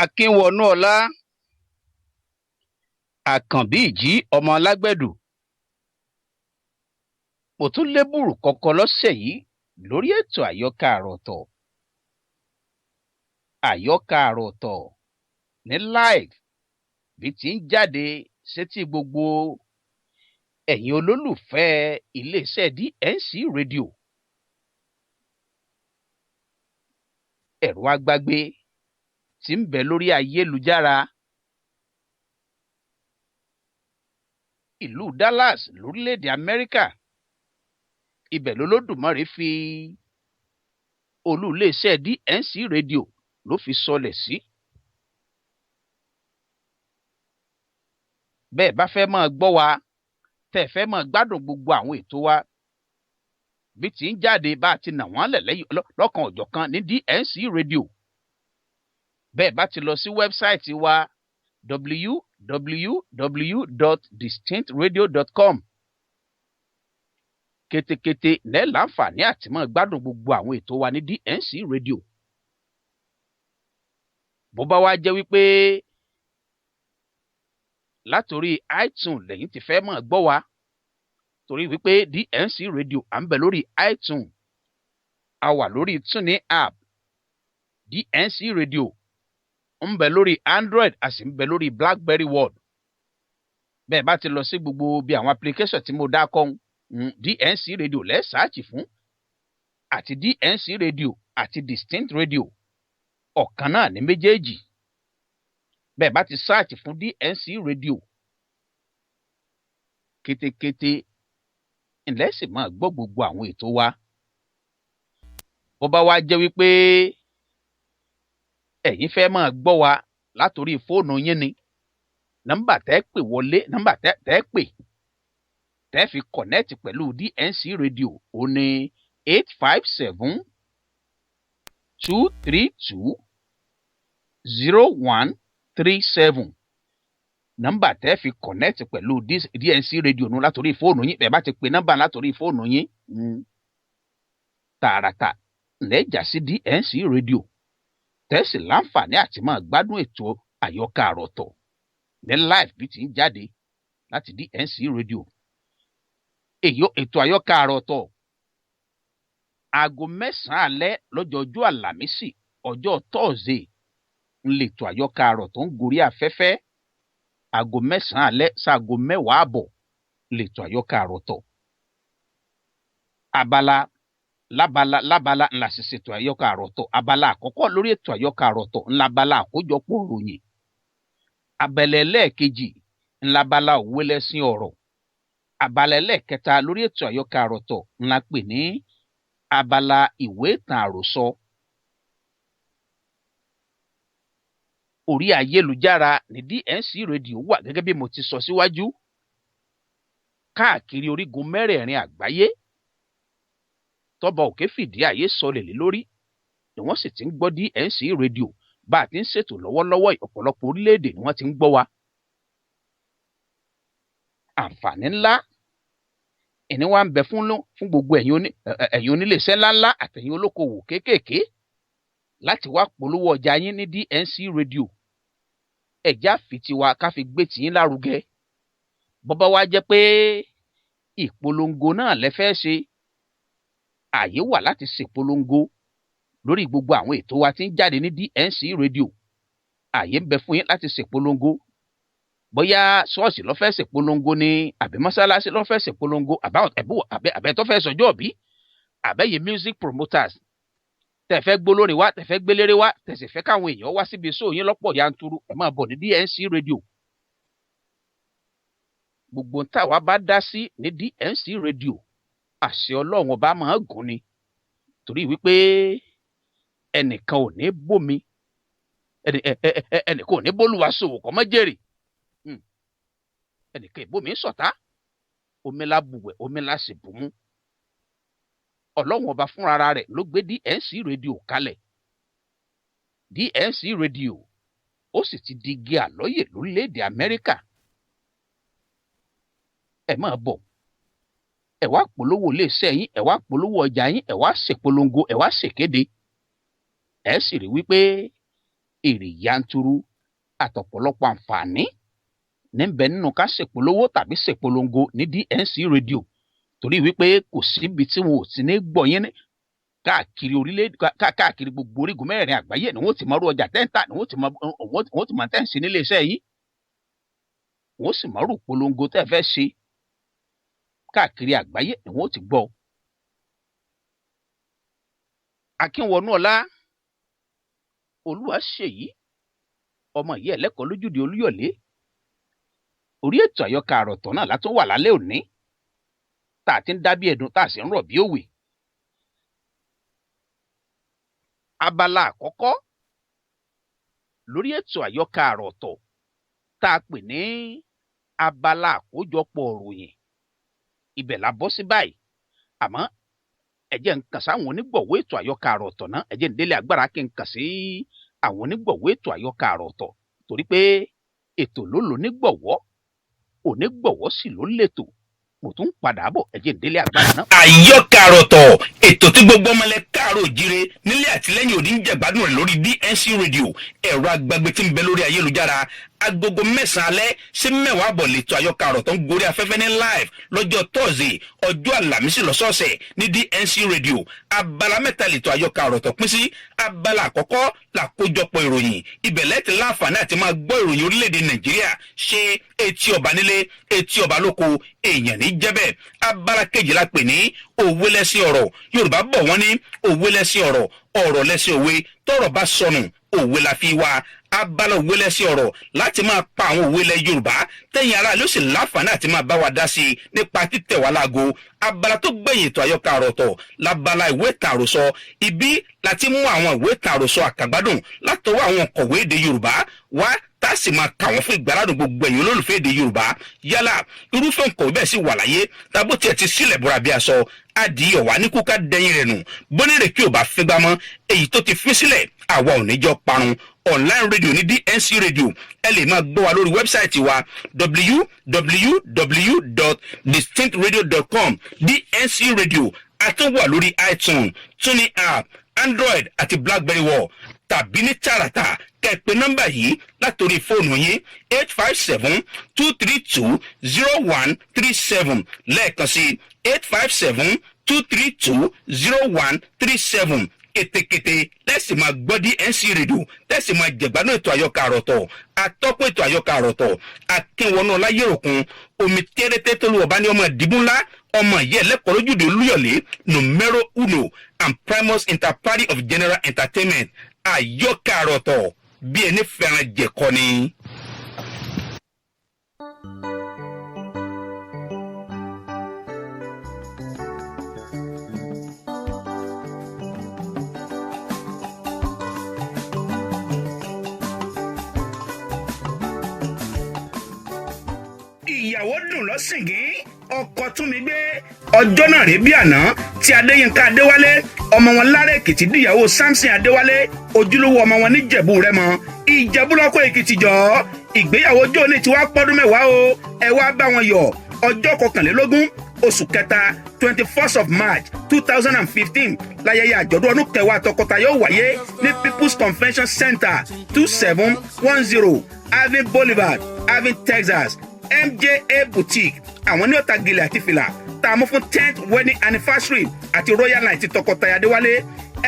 Akínwọnúọlá Àkànbí Ìjí ọmọ Alágbẹ̀dù. Mo tún lébùrù kọ̀kọ̀ lọ́sẹ̀ yìí lórí ètò àyọkà àròtọ̀. Àyọkà àròtọ̀ ní live bí ti ń jáde sétí gbogbo ẹ̀yin olólùfẹ́ iléeṣẹ́ DNC rédíò. Ẹ̀rọ agbágbé tí ń bẹ lórí ayélujára. Ìlú Dallas lórílẹ̀-èdè Amẹ́ríkà. Ibẹ̀ lolódùmarè fi olú iléeṣẹ́ DNC rédíò ló fi sọlẹ̀ sí. Bẹ́ẹ̀ bá fẹ́ máa gbọ́ wa, tẹ́ fẹ́ máa gbádùn gbogbo àwọn ètò wa bí ti ń jáde bá ti nà wọ́n lẹ̀ lẹ́yìn lọ́kan ọ̀jọ̀kan ní DNC rédíò. Bẹ́ẹ̀ bá ti lọ sí wẹ́bsáìtì wa www.distinctradio.com. Kétékété lẹ́ láǹfààní àti máa gbádùn gbogbo àwọn ètò wa ní DNC rédíò. Bó bá wá jẹ́ wípé látòrí iTunes lẹ́yìn tí fẹ́ máa gbọ́ wa, torí wípé DNC rédíò à ń bẹ lórí iTunes, a wà lórí TuneIn app. DNC rédíò ń bẹ lórí Android, a sì ń bẹ lórí BlackBerry World. Bẹ́ẹ̀ bá ti lọ sí gbogbo bí àwọn application tí mo dákọ DNC rédíò lẹ́ sáàchì fún, àti DNC rédíò àti Distinct rédíò ọ̀kan náà ní méjèèjì. Bẹ́ẹ̀ bá ti sáàchì fún DNC rédíò, kétékété ńlẹ́ sì máa gbọ́ gbogbo àwọn ètò wa. Bó bá wá jẹ́ wípé ẹ̀yin fẹ́ máa gbọ́ wa látòrí fóònù yín ni, nọ́mbà tẹ́ pè wọlé, nọ́mbà tẹ́ pè tẹ́ fi connect pẹ̀lú DNC rédíò ó ní 857-232-0137. Nọ́mbà tẹ́ fi connect pẹ̀lú DNC rédíò nù látòrí fóònù yín. Bẹ́ẹ̀ bá ti pè nọ́mbà látòrí fóònù yín, tààràtà lẹ́jà sí DNC rédíò. Tẹ́sí láǹfààní àti máa gbádùn ètò àyọkà àròtọ̀ ní live bí ti ń jáde láti DNC rédíò. Ètò àyọkà àròtọ̀ aago 9 alẹ́ lọ́jọ́jú àlàmísì, ọjọ́ Thursday ń lètò àyọkà àròtọ̀ ń gorí afẹ́fẹ́. Aago 9 alẹ́ sáago 10 àbọ̀ lètò àyọkà àròtọ̀. Lábala ńlá ṣiṣẹ́ ètò àyọkà àròtọ̀. Abala àkọ́kọ́ lórí ètò àyọkà àròtọ̀ ńlá abala àkójọpọ̀ ìròyìn. Abala ẹlẹ́ẹ̀kejì ńlá abala òwe lẹ́sìn ọ̀rọ̀. Abala ẹlẹ́ẹ̀kẹta lórí ètò àyọkà àròtọ̀ ńlá pè ní abala ìwé ìtàn àròsọ. orí ayélujára ní DNC rédíò wà gẹ́gẹ́ bí mo ti sọ síwájú káàkiri orígun mẹ́rẹ̀ẹ̀rin àgbáyé tọ́ba òkè fìdí ayé sọlẹ̀ lé lórí ni wọ́n sì ti ń gbọ́ DNC rédíò bá a ti ń ṣètò lọ́wọ́lọ́wọ́ ọ̀pọ̀lọpọ̀ orílẹ̀-èdè ni wọ́n ti ń gbọ́ wa. àǹfààní ńlá ìní wa ń bẹ fún gbogbo ẹ̀yin oníléeṣẹ́ ńláńlá àtẹ̀yin olókoòwò kéékèèké láti wá polówó ọjà yín ní DNC rédíò. ẹ̀já fi tiwa ká fi gbé tiyín lárugẹ. bọ́bá wa jẹ́ pé ìpolongo náà lẹ fẹ́ ṣe ààyè wà láti ṣèpolongo lórí gbogbo àwọn ètò wa tí ń jáde ní DNC rédíò. ààyè ń bẹ fún yín láti ṣèpolongo bóyá ṣọ́ọ̀ṣì ló fẹ́ ṣèpolongo ni àbí mọ́sálásí ló fẹ́ ṣèpolongo àbẹ́ tó fẹ́ sọjọ́ bí àbẹ́yẹ music promoters tẹ́ fẹ́ gbólórin wá tẹ́ fẹ́ gbélére wá tẹ́ sì fẹ́ káwọn èèyàn wá síbi iṣẹ́ òyìn lọ́pọ̀ yanturu ẹ máa bọ̀ ní DNC rédíò. gbogbo ń tàwa bá dá sí ní DNC rédíò àṣẹ ọlọ́run ọba máa gùn ni torí wípé ẹnìkan ò ní bómi ẹnìkan ò ní bólúwa ṣòwò kọ́ mọ́ jèrè ẹnìkan ìbomi sọ̀tá omi la bùwẹ̀ omi la sì bù mú. ọlọ́run ọba fúnra rẹ̀ ló gbé DNC rédíò kalẹ̀. DNC rédíò ó sì ti di igi àlọ́yè lórílẹ̀‐èdè Amẹ́ríkà. ẹ máa bọ̀ ẹ wá polówó iléeṣẹ́ yín ẹ wá polówó ọjà yín ẹ wá ṣèpolongo ẹ wá ṣèkéde. ẹ sì rí wípé èrè yanturu àtọ̀pọ̀lọpọ̀ àǹfààní níbẹ̀ nínú ká ṣèpolówó tàbí ṣèpolongo ní DNC rédíò torí wípé kò síbi tí wọn ò ti ní gbọ́ yín káàkiri orílẹ̀-èdè káàkiri gbogbo orígun mẹ́rin àgbáyé ni wọ́n ti mọ̀rú ọjà tẹ́ńtà ni wọ́n ti mọ̀ tẹ́ǹsì nílé iṣẹ́ yìí wọ́n sì mọ̀rú polongo tẹ́ fẹ́ ṣe káàkiri àgbáyé ni wọ́n ti gbọ́. Akínwọnúọlá Olúwaṣèyí ọmọ ìyá ẹlẹ́kọ̀ọ́ lójúde Olúyọ̀lé orí ètò àyọkà àròtọ̀ náà látún wà lálẹ́ òní tá a ti ń dábí ẹ̀dùn tá a sì ń rọ̀ bí òwe. abala àkọ́kọ́ lórí ètò àyọkà àròtọ̀ tá a pè ní abala àkójọpọ̀ òròyìn ibẹ̀ la bọ́ sí báyìí àmọ́ ẹ jẹ́ n kàn sáwọn onígbọ̀wọ́ ètò àyọkà àròtọ̀ náà ẹ jẹ́ n délé agbára kí n kàn sí àwọn onígbọ̀wọ́ ètò àyọkà àròtọ̀ torí pé ètò ló lò nígbọ̀wọ́ onígbọ̀wọ́ sì ló lètò mo tún padà bọ̀ ẹ jẹ́ n délé agbára náà. àyọkà àròtọ̀ ètò tí gbogbo ọmọlẹ̀ káàró òjíire nílé àtìlẹ́yìn òdì ń jẹ̀gbádùn rẹ̀ lórí DNC rédíò ẹ̀rọ agbágbé tí ń bẹ lórí ayélujára agogo 9 alẹ́ sí 10 àbọ̀ lẹ́tọ̀ àyọkà àròtọ̀ ń gorí afẹ́fẹ́ ní live lọ́jọ́ Thursday ọjọ́ àlàmísì lọ́sọ̀ọ̀sẹ̀ ní DNC rédíò abala mẹ́ta lẹ́tọ̀ àyọkà àròtọ̀ pín sí abala àkọ́kọ́ làkójọpọ̀ ìròyìn ibẹ̀lẹ̀ ti láǹfààní àti máa gbọ́ ìròyìn orílẹ̀-èdè Nàìjíríà ṣe etí ọba nílé etí ọba lóko èèyàn ní jẹ́bẹ̀ abala kejì la pè ní òwe lẹ́sìn ọ̀rọ̀ Yorùbá bọ̀ wọ́n ní òwe lẹ́sìn ọ̀rọ̀ ọ̀rọ̀ lẹ́sìn òwe tọ́rọ̀ bá sọnù òwe la fi wá abala òwe lẹ́sìn ọ̀rọ̀ láti máa pa àwọn òwe lẹ̀ Yorùbá tẹ̀yìn ara ló sì láǹfààní àti máa bá wa dá sí i nípa títẹ̀ wá láago abala tó gbẹ̀yìn ètò àyọkà àròtọ̀ labala ìwé ìtàn àròsọ ibi láti mú àwọn ìwé ìtàn àròsọ àkàgbádùn látọwọ́ àwọn kọ̀wé èdè Yorùbá wá tá a sì máa kà wọ́n fún ìgbàládùn gbogbo ẹ̀yin olólùfẹ́ èdè Yorùbá yálà irúfẹ́ nǹkan bẹ́ẹ̀ sì wà láyé tàbó tiẹ̀ ti sílẹ̀ bọ́ra bí aṣọ adìyẹ wà ní kúkà dẹ́yìn rẹ̀ nù bónírè kí o bá fẹ́ gbámọ́ èyí tó ti fi sílẹ̀ àwa ò ní jọ parun online radio ní DNC radio ẹ lè máa gbọ́ wa lórí wẹ́bsáìtì wa www.distinctradio.com DNC radio àtúnwà lórí iTunes tuning app Android àti BlackBerry wọ̀ tàbí ní tààràtà kẹ́pẹ́ nọ́mbà yìí látòrí fóònù yín 857-232-0137 lẹ́ẹ̀kan sí 857-232-0137 kétékété lẹ́sìn máa gbọ́ DNC rédíò tẹ́sìn máa jẹ̀gbádùn ètò àyọkà àròtọ̀ atọ́kùn ètò àyọkà àròtọ̀ Akínwọnú Ọláyẹ̀rọ̀kun omi térété tó lù ọ̀bá ní ọmọ ìdìbò ńlá ọmọ ìyá ẹlẹ́kọ̀ọ́ lójúde Olúyọ̀lé numero 1 and primus inter party of general entertainment àyọkà àròtọ̀ bí ẹni fẹ́ràn jẹ̀kọ́ ni. ìyàwó dùn lọ́sìngín ọkọ tún mi gbé ọjọ́ náà rí bí àná tí adéyínká adéwálé ọmọ wọn lára èkìtì díyàwó samson adéwálé ojúlówó ọmọ wọn níjẹ̀bú rẹ́mọ ìjẹ̀bú lọ́kọ̀ èkìtì jọ ìgbéyàwó jóni tí wàá pọ́dún mẹ́wàá o ẹ wá bá wọn yọ̀ ọjọ́ 21 oṣù kẹta 21st of March 2015 láyẹyẹ àjọ̀dún ọdún kẹwàá tọkọtaya yóò wáyé ní People's Convention Center 2710 Irving Boulevard Irving, Texas. MJA Boutique àwọn ní ọ̀tá gèlè àti fìlà tá a mú fún 10th wedding anniversary àti royal night tọkọtaya adéwálé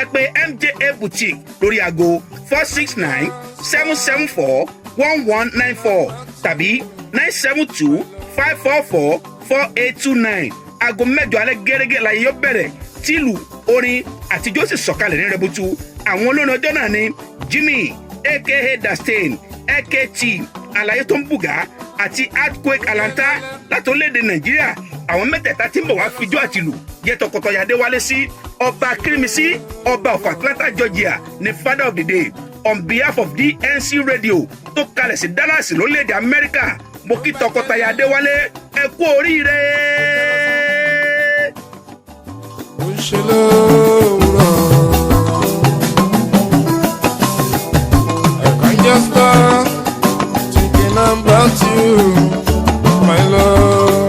ẹ pè MJA Boutique lórí aago 469-774-1194 tàbí 972-544-4829 aago 8 alẹ́ gẹ́gẹ́ láyé yóò bẹ̀rẹ̀ tìlù orin àtijọ́ sì sọ̀kalẹ̀ ní rẹ̀bùtù àwọn olórin ọjọ́ náà ni Jimmy aka Dastain AKT àlàyé tó ń bùgá àti earthquake alanta láti orílẹ̀-èdè nàìjíríà àwọn mẹ́tẹ̀ẹ̀ta tí ń bọ̀ wá fijọ́ àtìlù jẹ́ tọkọtaya adéwálé sí ọba kírímìsí ọba of Atlanta Georgia ní father of the day on behalf of DNC radio tó kalẹ̀ sí Dallas lórílẹ̀-èdè amẹ́ríkà mo kí tọkọtaya adéwálé ẹ kú oríire. About you, my love.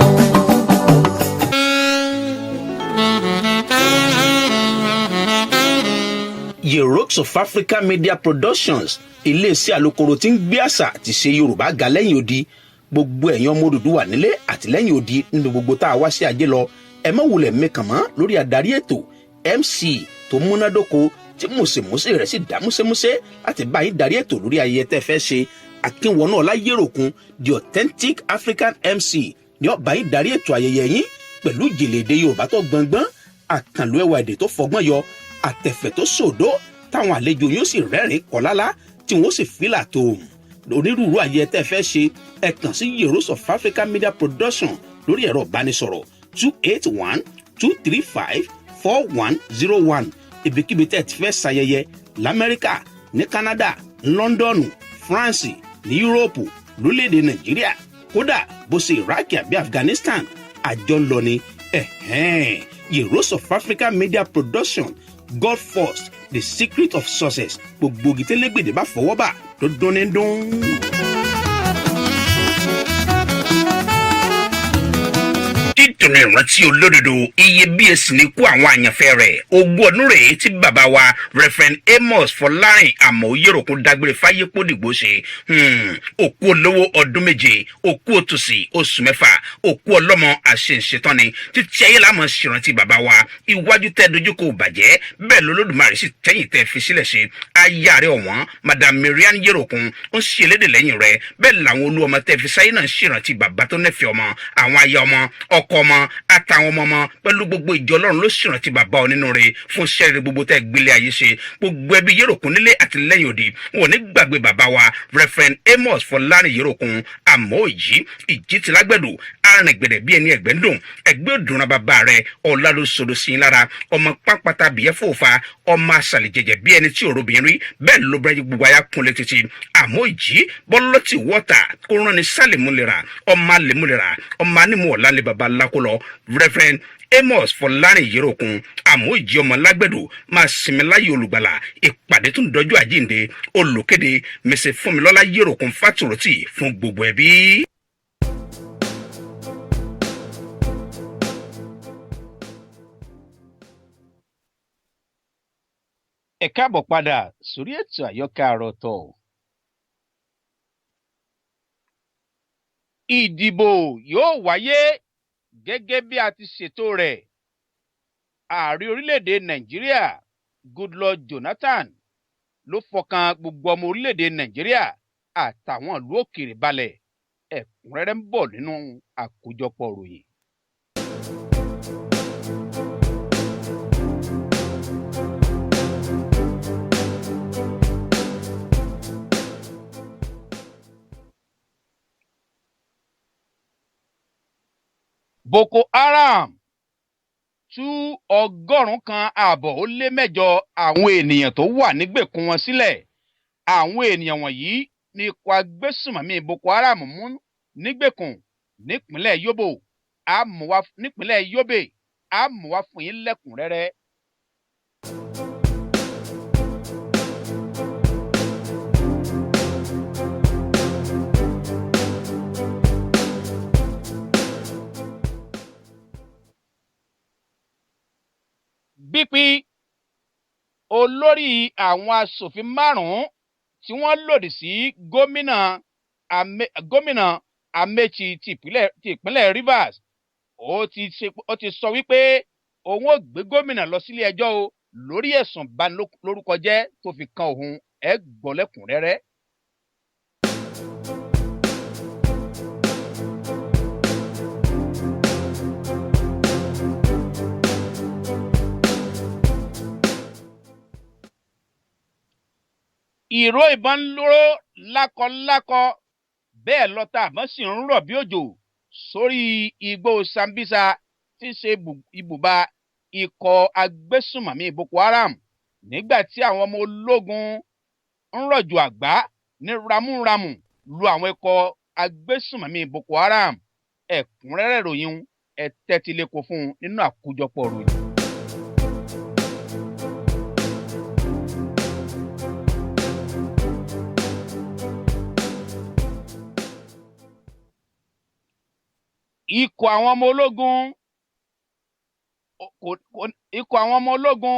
Yerox of Africa Media Productions iléeṣẹ́ alukoro tí ń gbé àṣà àti ṣe Yorùbá ga lẹ́yìn odi gbogbo ẹ̀yin ọmọ Odùduwà nílé àti lẹ́yìn odi nínú gbogbo tá a wá sí ajé lọ ẹ má wulẹ̀ mẹ́kàn mọ́ lórí adarí ètò MC tó múnádóko tí mùsèmùsè rẹ̀ sì dá músẹ́músẹ́ láti bá yín darí ètò lórí ayẹyẹ tẹ́ fẹ́ ṣe akínwọ̀nà ọláyéròkun the authentic African MC ní ọba yìí darí ètò ayẹyẹ yín pẹ̀lú ìjìnlẹ̀-èdè Yorùbá tó gbọ̀ngbọ́n àkànlò ẹwà èdè tó fọgbọ́n yọ àtẹ̀fẹ̀ tó sòdó táwọn àlejò yóò sì rẹ́rìn kọ́lálá tí wọ́n sì fìlà tó onírúurú ayẹyẹ tẹ́ fẹ́ ṣe ẹ kàn sí Yerox of Africa Media Production lórí ẹ̀rọ ìbánisọ̀rọ̀ 281-235-4101 ibikíbi tẹ́ ti fẹ́ ṣayẹyẹ l'Amẹ́ríkà ní Canada London France ní Yúróòpù lórílẹ̀‐èdè Nàìjíríà kódà bó ṣe Iraq àbí Afghanistan àjọ ń lọ ní Yerox of Africa Media Production God first the secret of success gbogbo gitẹ́lẹ́gbẹ̀dẹ̀ bá fọwọ́ bà tó dún ní dún. nítorí ìrántí olódodo iyebíye sì ní kú àwọn àyànfẹ́ rẹ̀ ogún ọdún rèé tí bàbá wa Reverend Amos Fọlárin Àmọ̀yéròkun dágbére fáyé pódìgbò ṣe òkú olówó ọdún méje òkú òtòṣì oṣù mẹ́fà òkú ọlọ́mọ àṣeǹṣetán ni títí ayé láàmú ṣèrántí bàbá wa iwájú tẹ́ dojú kò bàjẹ́ bẹ́ẹ̀ lolódùmarè sì tẹ́yìn tẹ́ fi sílẹ̀ ṣe aya rẹ̀ ọ̀wọ́n Madam Marian Yéròkun ó ń ṣe elédè lẹ́yìn rẹ̀ bẹ́ẹ̀ làwọn olú ọmọ tẹ́ fi sáyé náà ń ṣèrántí bàbá tó nẹ́fẹ̀ẹ́ ọmọ àwọn aya ọmọ ọkọ ọmọ àtàwọn ọmọ pẹ̀lú gbogbo ìjọ Ọlọ́run ló ṣèrántí bàbá onínúure fún ṣẹ́ẹ̀rẹ̀ gbogbo tẹ́ gbélé ayé ṣe gbogbo ẹbí Yéròkun nílé àti lẹ́yìn òdì wọn ò ní gbàgbé bàbá wa Reverend Amos Fọlárin Yéròkun Àmọ̀òjì ìjì ti lágbẹ̀dù arìnrìngbẹ̀dẹ̀ bí ẹni ẹ̀gbẹ́ ń dùn ẹgbẹ́ òdùnrán bàbá rẹ̀ ọ̀la ló sodo sí i lára ọmọ pápátá bìyẹ́ fòfà ọmọ àṣàlẹ̀ jẹ̀jẹ̀ bí ẹni tí òrobìnrin rí bẹ́ẹ̀ ló bẹ̀rẹ̀ gbogbo ayá kúnlẹ̀ títí Àmọ̀òjì bọ́lọ́tì wọ́tà kó rán ni sálẹ̀múlẹ̀ra ọmọ alẹ̀múlẹ̀ra ọmọ anímọ̀ ọ̀làlẹ̀ bàbá lákòlọ́ Reverend Amos Fọlárin Yéròkun Àmọ̀òjì ọmọ lágbẹ̀dù máa sinmi láyé olùgbàlà ìpàdé tó ń dọjú àjíǹde olùkéde Mrs. Fúnmilọ́lá Yéròkun Fátòrótì fún gbogbo ẹbí. ẹ káàbọ̀ padà sórí ètò àyọkà àròtọ̀. ìdìbò yóò wáyé gẹ́gẹ́ bí a ti ṣètò rẹ̀. ààrẹ orílẹ̀-èdè Nàìjíríà Goodluck Jonathan ló fọkàn gbogbo ọmọ orílẹ̀-èdè Nàìjíríà àtàwọn ìlú òkèèrè balẹ̀ ẹ̀kúnrẹ́rẹ́ ń bọ̀ nínú àkójọpọ̀ ròyìn. Boko Haram tú 1,108 àwọn ènìyàn tó wà nígbèkùn wọn sílẹ̀. àwọn ènìyàn wọ̀nyí ní ikọ̀ agbésùnmọ̀mí Boko Haram mú nígbèkùn nípínlẹ̀ Yobe á mú wá fún yín lẹ́kùnrẹ́rẹ́. Bípín olórí àwọn aṣòfin márùn-ún tí wọ́n lòdì sí gómìnà Amechi ti ìpínlẹ̀ Rivers ó ti sọ wípé òun ò gbé gómìnà lọ sílé ẹjọ́ o lórí ẹ̀sùn banilórúkọjẹ́ tó fi kan òun. Ẹ gbọ́ lẹ́kùnrẹ́rẹ́. Ìró ìbọn ń lóró lákọlákọ bẹ́ẹ̀ lọ́tà àmọ́ sì ń rọ̀ bí òjò sórí igbó Sambisa tí ń ṣe ibùba ikọ̀ agbésùnmọ̀mí Boko Haram nígbà tí àwọn ọmọ ológun ń rọ̀jò àgbá ní ramúramù lu àwọn ikọ̀ agbésùnmọ̀mí Boko Haram. Ẹ̀kúnrẹ́rẹ́ ìròyìn ẹ tẹ́tí lẹ́kọ̀ọ́ fún un nínú àkójọpọ̀ ìròyìn. Ikọ̀ àwọn ọmọ ológun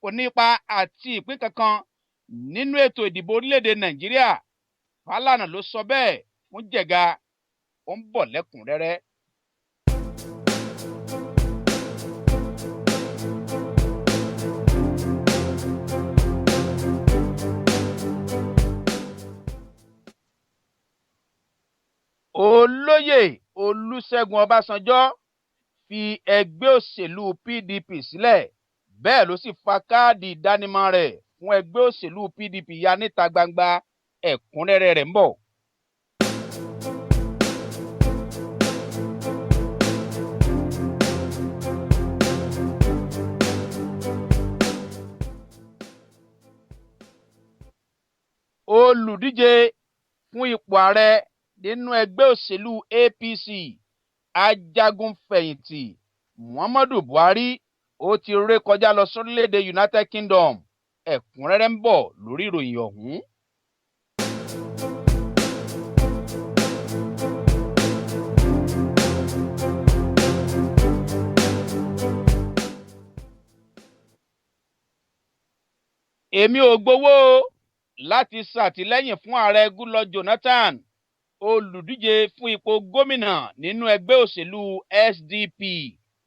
kò ní ipa àti ìpín kankan nínú ètò ìdìbò orílẹ̀-èdè Nàìjíríà. Fálànà ló sọ bẹ́ẹ̀ fún Jẹ̀ga. Ó ń bọ̀ lẹ́kùnrẹ́rẹ́. Olóyè Olúṣẹ́gun Ọbásanjọ́ fi ẹgbẹ́ òṣèlú PDP sílẹ̀, bẹ́ẹ̀ ló sì fa káàdì ìdánimọ̀ rẹ̀ fún ẹgbẹ́ òṣèlú PDP ya níta gbangba. Ẹ̀kúnrẹ́rẹ́ rẹ̀ ń bọ̀. Olùdíje fún ipò ààrẹ nínú ẹgbẹ́ òṣèlú APC ajagunfẹ̀yìntì Muhammadu Buhari ó ti ré kọjá lọ sórílẹ̀-èdè United Kingdom. Ẹ̀kúnrẹ́rẹ́ ń bọ̀ lórí ìròyìn ọ̀hún. Èmi ò gbowó láti ṣàtìlẹ́yìn fún ààrẹ Goodluck Jonathan. Olùdíje fún ipò gómìnà nínú ẹgbẹ́ òṣèlú SDP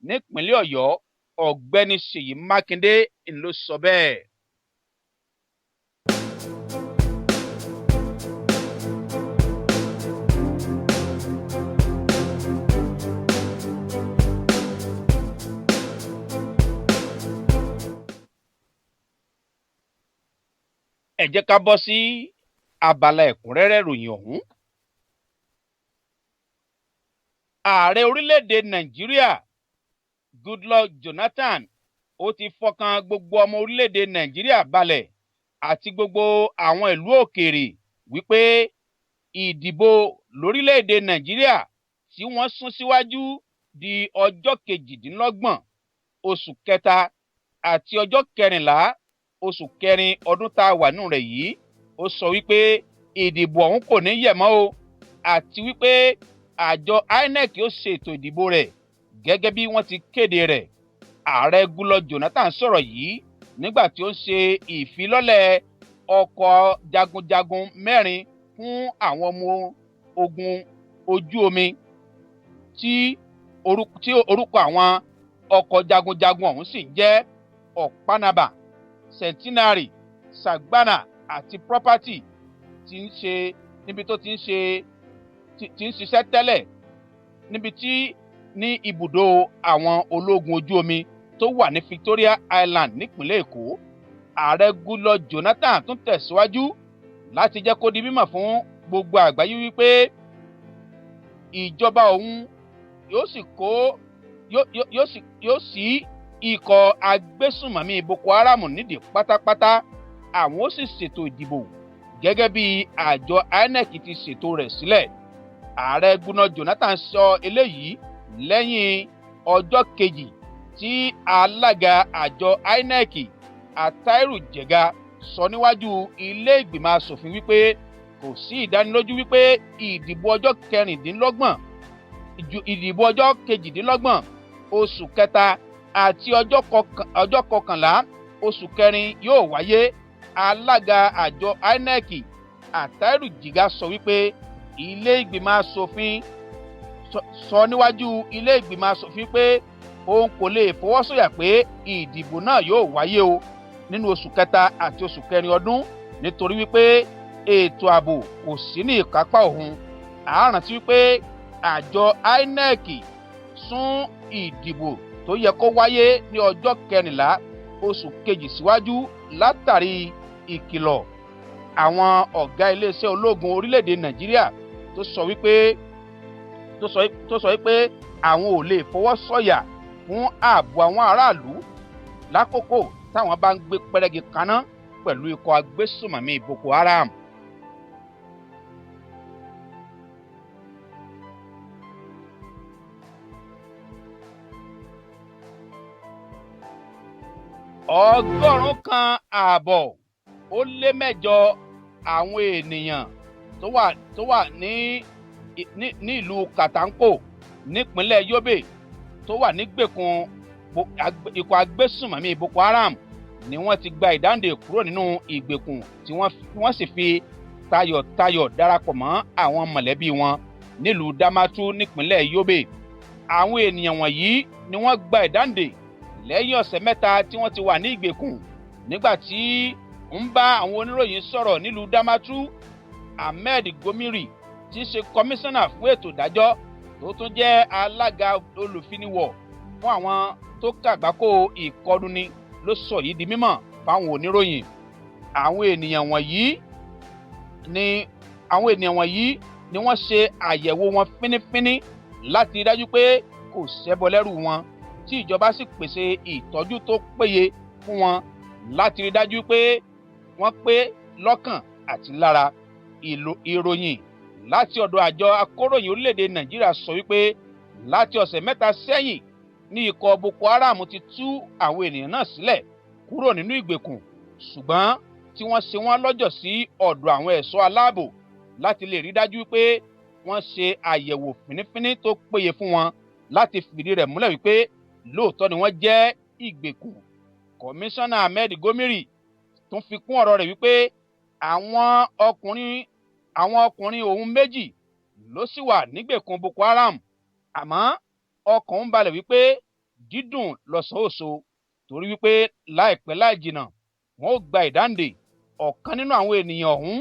nípínlẹ̀ Ọ̀yọ́ ọ̀gbẹ́ni Ṣèyí Mákindé ló sọ bẹ́ẹ̀. Ẹ jẹ́ ká bọ́ sí abala ẹ̀kúnrẹ́rẹ́ ìròyìn ọ̀hún. Ààrẹ orílẹ̀-èdè Nàìjíríà Goodluck Jonathan ó ti fọkàn gbogbo ọmọ orílẹ̀-èdè Nàìjíríà balẹ̀ àti gbogbo àwọn ìlú òkèèrè wípé ìdìbò lórílẹ̀-èdè Nàìjíríà tí wọ́n sún síwájú di ọjọ́ 28 oṣù kẹta àti ọjọ́ 14 oṣù kẹrin ọdún tá a wà nínú rẹ̀ yìí. Ó sọ wípé ìdìbò ọ̀hún kò ní yẹ̀ mọ́ o, àti wípé àjọ INEC yóò ṣe ètò ìdìbò rẹ̀ gẹ́gẹ́ bí wọ́n ti kéde rẹ̀. Ààrẹ Goodluck Jonathan sọ̀rọ̀ yìí nígbà tí ó ń ṣe ìfilọ́lẹ̀ ọkọ̀ jagunjagun 4 fún àwọn ọmọ ogun ojú omi tí orúkọ àwọn ọkọ̀ jagunjagun ọ̀hún sì jẹ́ Ọ̀pánabà, Centenary, Sagbana àti Property, tí ń ṣe níbi tó ti ń ṣiṣẹ́ tẹ́lẹ̀ níbi tí ní ibùdó àwọn ológun ojú omi tó wà ní Victoria Island nípínlẹ̀ Èkó. Ààrẹ Goodluck Jonathan tún tẹ̀síwájú láti jẹ́ kó di mímọ̀ fún gbogbo àgbáyé wípé ìjọba òun yóò sí ikọ̀ agbésùnmọ̀mí Boko Haram nídìí pátápátá. Àwọn ó sì ṣètò ìdìbò gẹ́gẹ́ bí àjọ INEC ti ṣètò rẹ̀ sílẹ̀. ààrẹ Goodluck Jonathan sọ eléyìí lẹ́yìn ọjọ́ kejì tí alága àjọ INEC Attairu Jega sọ níwájú ilé ìgbìmọ̀ asòfin wípé kò sí ìdánilójú wípé ìdìbò ọjọ́ kejìdínlọ́gbọ̀n oṣù kẹta àti ọjọ́ kọkànlá oṣù kẹrin yóò wáyé. Alága àjọ INEC Attairu Jega sọ wípé ilé ìgbìmọ̀ asòfin sọ níwájú ilé ìgbìmọ̀ asòfin pé òun kò lè fọwọ́sọ̀yà pé ìdìbò náà yóò wáyé o nínú oṣù kẹta àti oṣù kẹrin ọdún nítorí wípé ètò ààbò kò sí ní ìkápá òun. Àrántí wípé àjọ INEC sún ìdìbò tó yẹ kó wáyé ní ọjọ́ 14 oṣù kejì síwájú látàrí ìkìlọ̀ àwọn ọ̀gá iléeṣẹ́ ológun orílẹ̀-èdè Nàìjíríà tó sọ wípé àwọn ò lè fọwọ́ sọ̀yà fún ààbò àwọn aráàlú lákòókò táwọn bá ń gbé pẹ́rẹ́gì kaná pẹ̀lú ikọ̀ agbésùmọ̀mí Boko Haram. Ọgọ́rùn-ún kan ààbọ̀ ó lé mẹ́jọ àwọn ènìyàn tó wà ní ìlú Katanko nípínlẹ̀ Yobe tó wà nígbèkùn ikọ̀ agbésùmọ̀mí Boko Haram ni wọ́n ti gba ìdáǹdè kúrò nínú ìgbèkùn tí wọ́n sì fi tayọ̀tayọ̀ darapọ̀ mọ́ àwọn mọ̀lẹ́bí wọn nílùú Damatu nípínlẹ̀ Yobe. Àwọn ènìyàn wọ̀nyí ni wọ́n gba ìdáǹdè lẹ́yìn ọ̀sẹ̀ mẹ́ta tí wọ́n ti wà ní ìgbèkùn. Nígbà tí ń bá àwọn oníròyìn sọ̀rọ̀ nílùú Damatu, Ahmed Gomiri tí í ṣe kọmíṣánná fún ètò ìdájọ́ tó tún jẹ́ alága olùfiniwọ̀ fún àwọn tó kàgbákò ìkọluni ló sọ yìí di mímọ̀ fáwọn oníròyìn. Àwọn ènìyàn wọ̀nyí ni wọ́n ṣe àyẹ̀wò wọn fínífíní láti rí dájú pé kò ṣẹbọ lẹ́rù wọn, tí ìjọba sì pèsè ìtọ́jú tó péye fún wọn láti rí dájú pé wọ́n pé lọ́kàn àti lára. Ìròyìn láti ọ̀dọ̀ àjọ akóròyìn orílẹ̀-èdè Nàìjíríà sọ wípé láti ọ̀sẹ̀ mẹ́ta sẹ́yìn ní ikọ̀ Boko Haram ti tú àwọn ènìyàn náà sílẹ̀ kúrò nínú ìgbèkùn, ṣùgbọ́n tí wọ́n ṣe wọ́n lọ́jọ́ sí ọ̀dọ̀ àwọn ẹ̀ṣọ́ aláàbò láti lè rí dájú pé wọ́n ṣe àyẹ̀wò fínífíní tó péye fún wọn láti fìdí rẹ̀ múlẹ̀ wípé lóòótọ́ ni wọ́n jẹ́ ìgbèkùn. Kọmíṣánná Ahmed Gomiri tún fi kún ọ̀rọ̀ rẹ̀ wípé àwọn ọkùnrin òun méjì ló sì wà nígbèkùn Boko Haram, àmọ́ ọkàn ń balẹ̀ wípé dídùn lọ́sọ̀ọ́sọ torí wípé láìpẹ́ láì jìnnà wọn ó gba ìdáǹdè. Ọ̀kan nínú àwọn ènìyàn ọ̀hún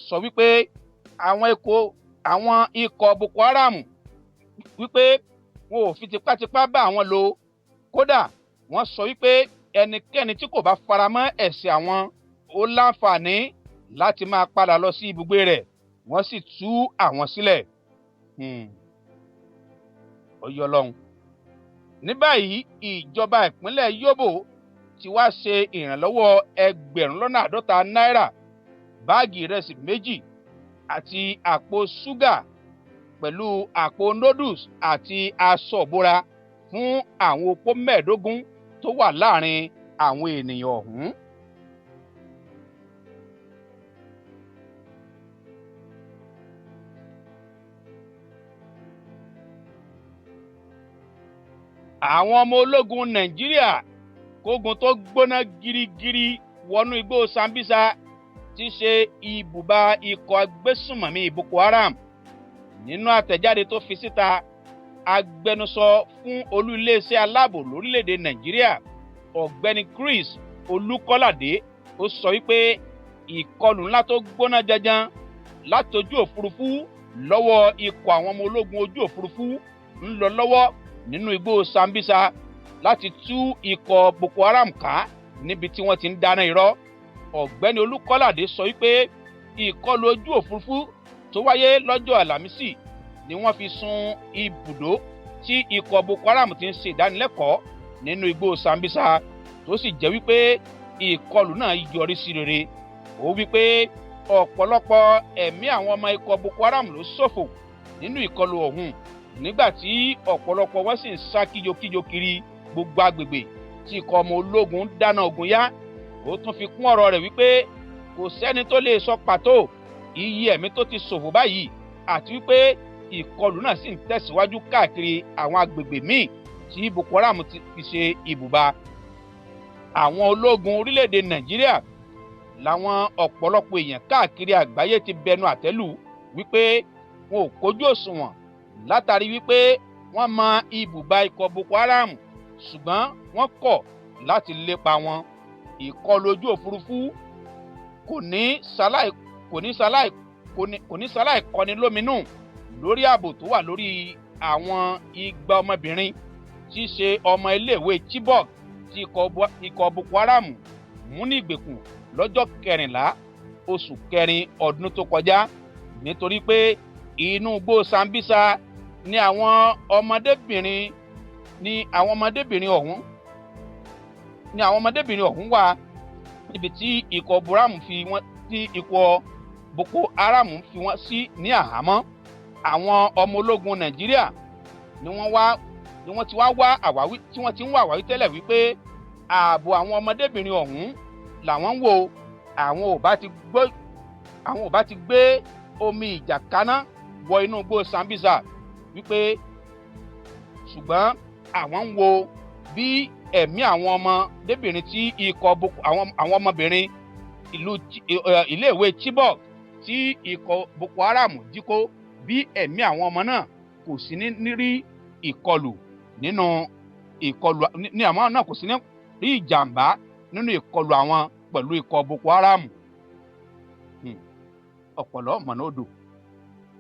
sọ wípé àwọn ikọ̀ Boko Haram wípé wọn ò fi tipátipá bá àwọn lò, kódà wọ́n sọ wípé ẹnikẹ́ni tí kò bá faramọ́ ẹ̀sìn àwọn ó láǹfààní láti máa padà lọ sí ibùgbé rẹ̀, wọ́n sì tú àwọn sílẹ̀. Ọyọ́ Ọlọ́run. Ní báyìí ìjọba ìpínlẹ̀ Yobe ti wá ṣe ìrànlọ́wọ́ 50 náírà, báàgì ìrẹsì 2 àti àpò ṣúgà pẹ̀lú àpò noodles àti aṣọ ìbora fún àwọn opó 15 tó wà láàrin àwọn ènìyàn ọ̀hún. Àwọn ọmọ ológun Nàìjíríà kógun tó gbóná girigiri wọnú igbó Sambisa tí ṣe ibùba ikọ̀ agbésùmọ̀mí Boko Haram. Nínú àtẹ̀jáde tó fi síta, agbẹnusọ fún olú iléeṣẹ́ aláàbò lórílẹ̀‐èdè Nàìjíríà ọ̀gbẹ́ni Chris Olúkọ́ládé ó sọ wípé ìkọlù ńlá tó gbóná janjan látojú òfurufú lọ́wọ́ ikọ̀ àwọn ọmọ ológun ojú òfurufú ń lọ lọ́wọ́ nínú igbó Sambisa láti tú ikọ̀ Boko Haram ká níbi tí wọ́n ti ń dáná irọ́. Ọ̀gbẹ́ni Olúkọ́ládé sọ wípé ìkọlù ojú òfurufú tó wáyé lọ́jọ́ Àlàmísì ni wọ́n fi sun ibùdó tí ikọ̀ Boko Haram ti ń ṣe ìdánilẹ́kọ̀ọ́ nínú igbó Sambisa, tó sì jẹ́ wípé ìkọlù náà yọrí sí rere. Ó wípé ọ̀pọ̀lọpọ̀ ẹ̀mí àwọn ọmọ ikọ̀ Boko Haram ló ṣòfò nínú ìkọlù ọ̀hún nígbà tí ọ̀pọ̀lọpọ̀ wọn sì ń sá kíjokíjo kiri gbogbo agbègbè tí ikọ̀ ọmọ ológun dáná ogun yá. Ó tún fi kún ọ̀rọ̀ rẹ̀ wípé kò sẹ́ni tó lè sọ pàtó iye ẹ̀mí tó ti ṣòfò báyìí àti wípé ìkọlù náà sì ń tẹ̀síwájú káàkiri àwọn agbègbè míì tí Boko Haram ti fi ṣe ibùba. Àwọn ológun orílẹ̀-èdè Nàìjíríà làwọn ọ̀pọ̀lọpọ̀ èèyàn káàkiri àgbáyé ti bẹnu àtẹ́lù wípé wọn ò kójú òṣùwọ̀n látàrí wípé wọ́n mọ ibùba ikọ̀ Boko Haram ṣùgbọ́n wọ́n kọ̀ láti lépa wọn. Ìkọlù ojú òfurufú kò ní ṣaláì kọni lóminú lórí ààbò tó wà lórí àwọn igba ọmọbìnrin tí í ṣe ọmọ iléèwé Chibok tí ikọ̀ Boko Haram mú ní ìgbèkùn lọ́jọ́ 14 oṣù kẹrin ọdún tó kọjá, nítorí pé inú igbó Sambisa ni àwọn ọmọdébìnrin ọ̀hún wà, níbi tí ikọ̀ Boko Haram fi wọ́n sí ní àhámọ́. Àwọn ọmọ ológun Nàìjíríà ni wọ́n ti wá àwáwí tí wọ́n ti ń wá àwáwí tẹ́lẹ̀ wípé ààbò àwọn ọmọdébìnrin ọ̀hún làwọn ń wò. Àwọn ò bá ti gbé omi ìjà kaná wọ inú igbó Sambisa wípé ṣùgbọ́n àwọn ń wo bí ẹ̀mí àwọn ọmọdébìnrin tí àwọn ọmọbìnrin iléèwé Chibok tí ikọ̀ Boko Haram jí kó, bí ẹ̀mí àwọn ọmọ náà kò sí ní rí ìkọlù nínú ìkọlù ní àwọn náà kò sí ní rí ìjàmbá nínú ìkọlù àwọn pẹ̀lú ikọ̀ Boko Haram. Ọ̀pọ̀lọ́ mọ̀nà odò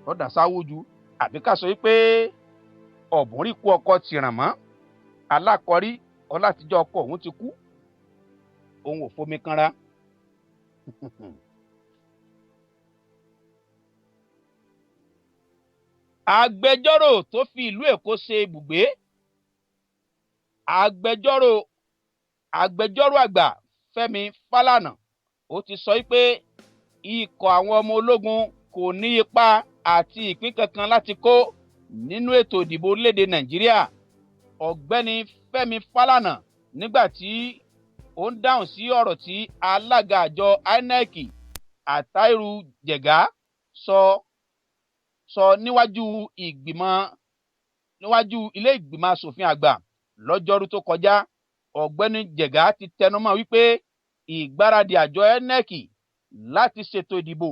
lọ́dà sáwójú, àbí ká sọ wípé ọ̀bùn rí kú ọkọ tìràn mọ́, alákọ̀rí ọlátijọ́ ọkọ òun ti kú, òun ò fomi kanra. Agbẹjọ́rò tó fi ìlú Èkó ṣe ibùgbé, agbẹjọ́rò àgbà Fẹ́mi Fálànà ó ti sọ wípé ikọ̀ àwọn ọmọ ológun kò ní ipa àti ìpín kankan láti kó nínú ètò ìdìbò orílẹ̀-èdè Nàìjíríà. Ọ̀gbẹ́ni Fẹ́mi Fálànà nígbà tí ó ń dáhùn sí ọ̀rọ̀ tí alága àjọ INEC Àtàírù Jẹ̀gá sọ níwájú ilé ìgbìmọ̀ asòfin àgbà lọ́jọ́rú tó kọjá. Ọ̀gbẹ́ni Jẹ̀gá ti tẹnumọ́ wípé ìgbáradì àjọ INEC láti ṣètò ìdìbò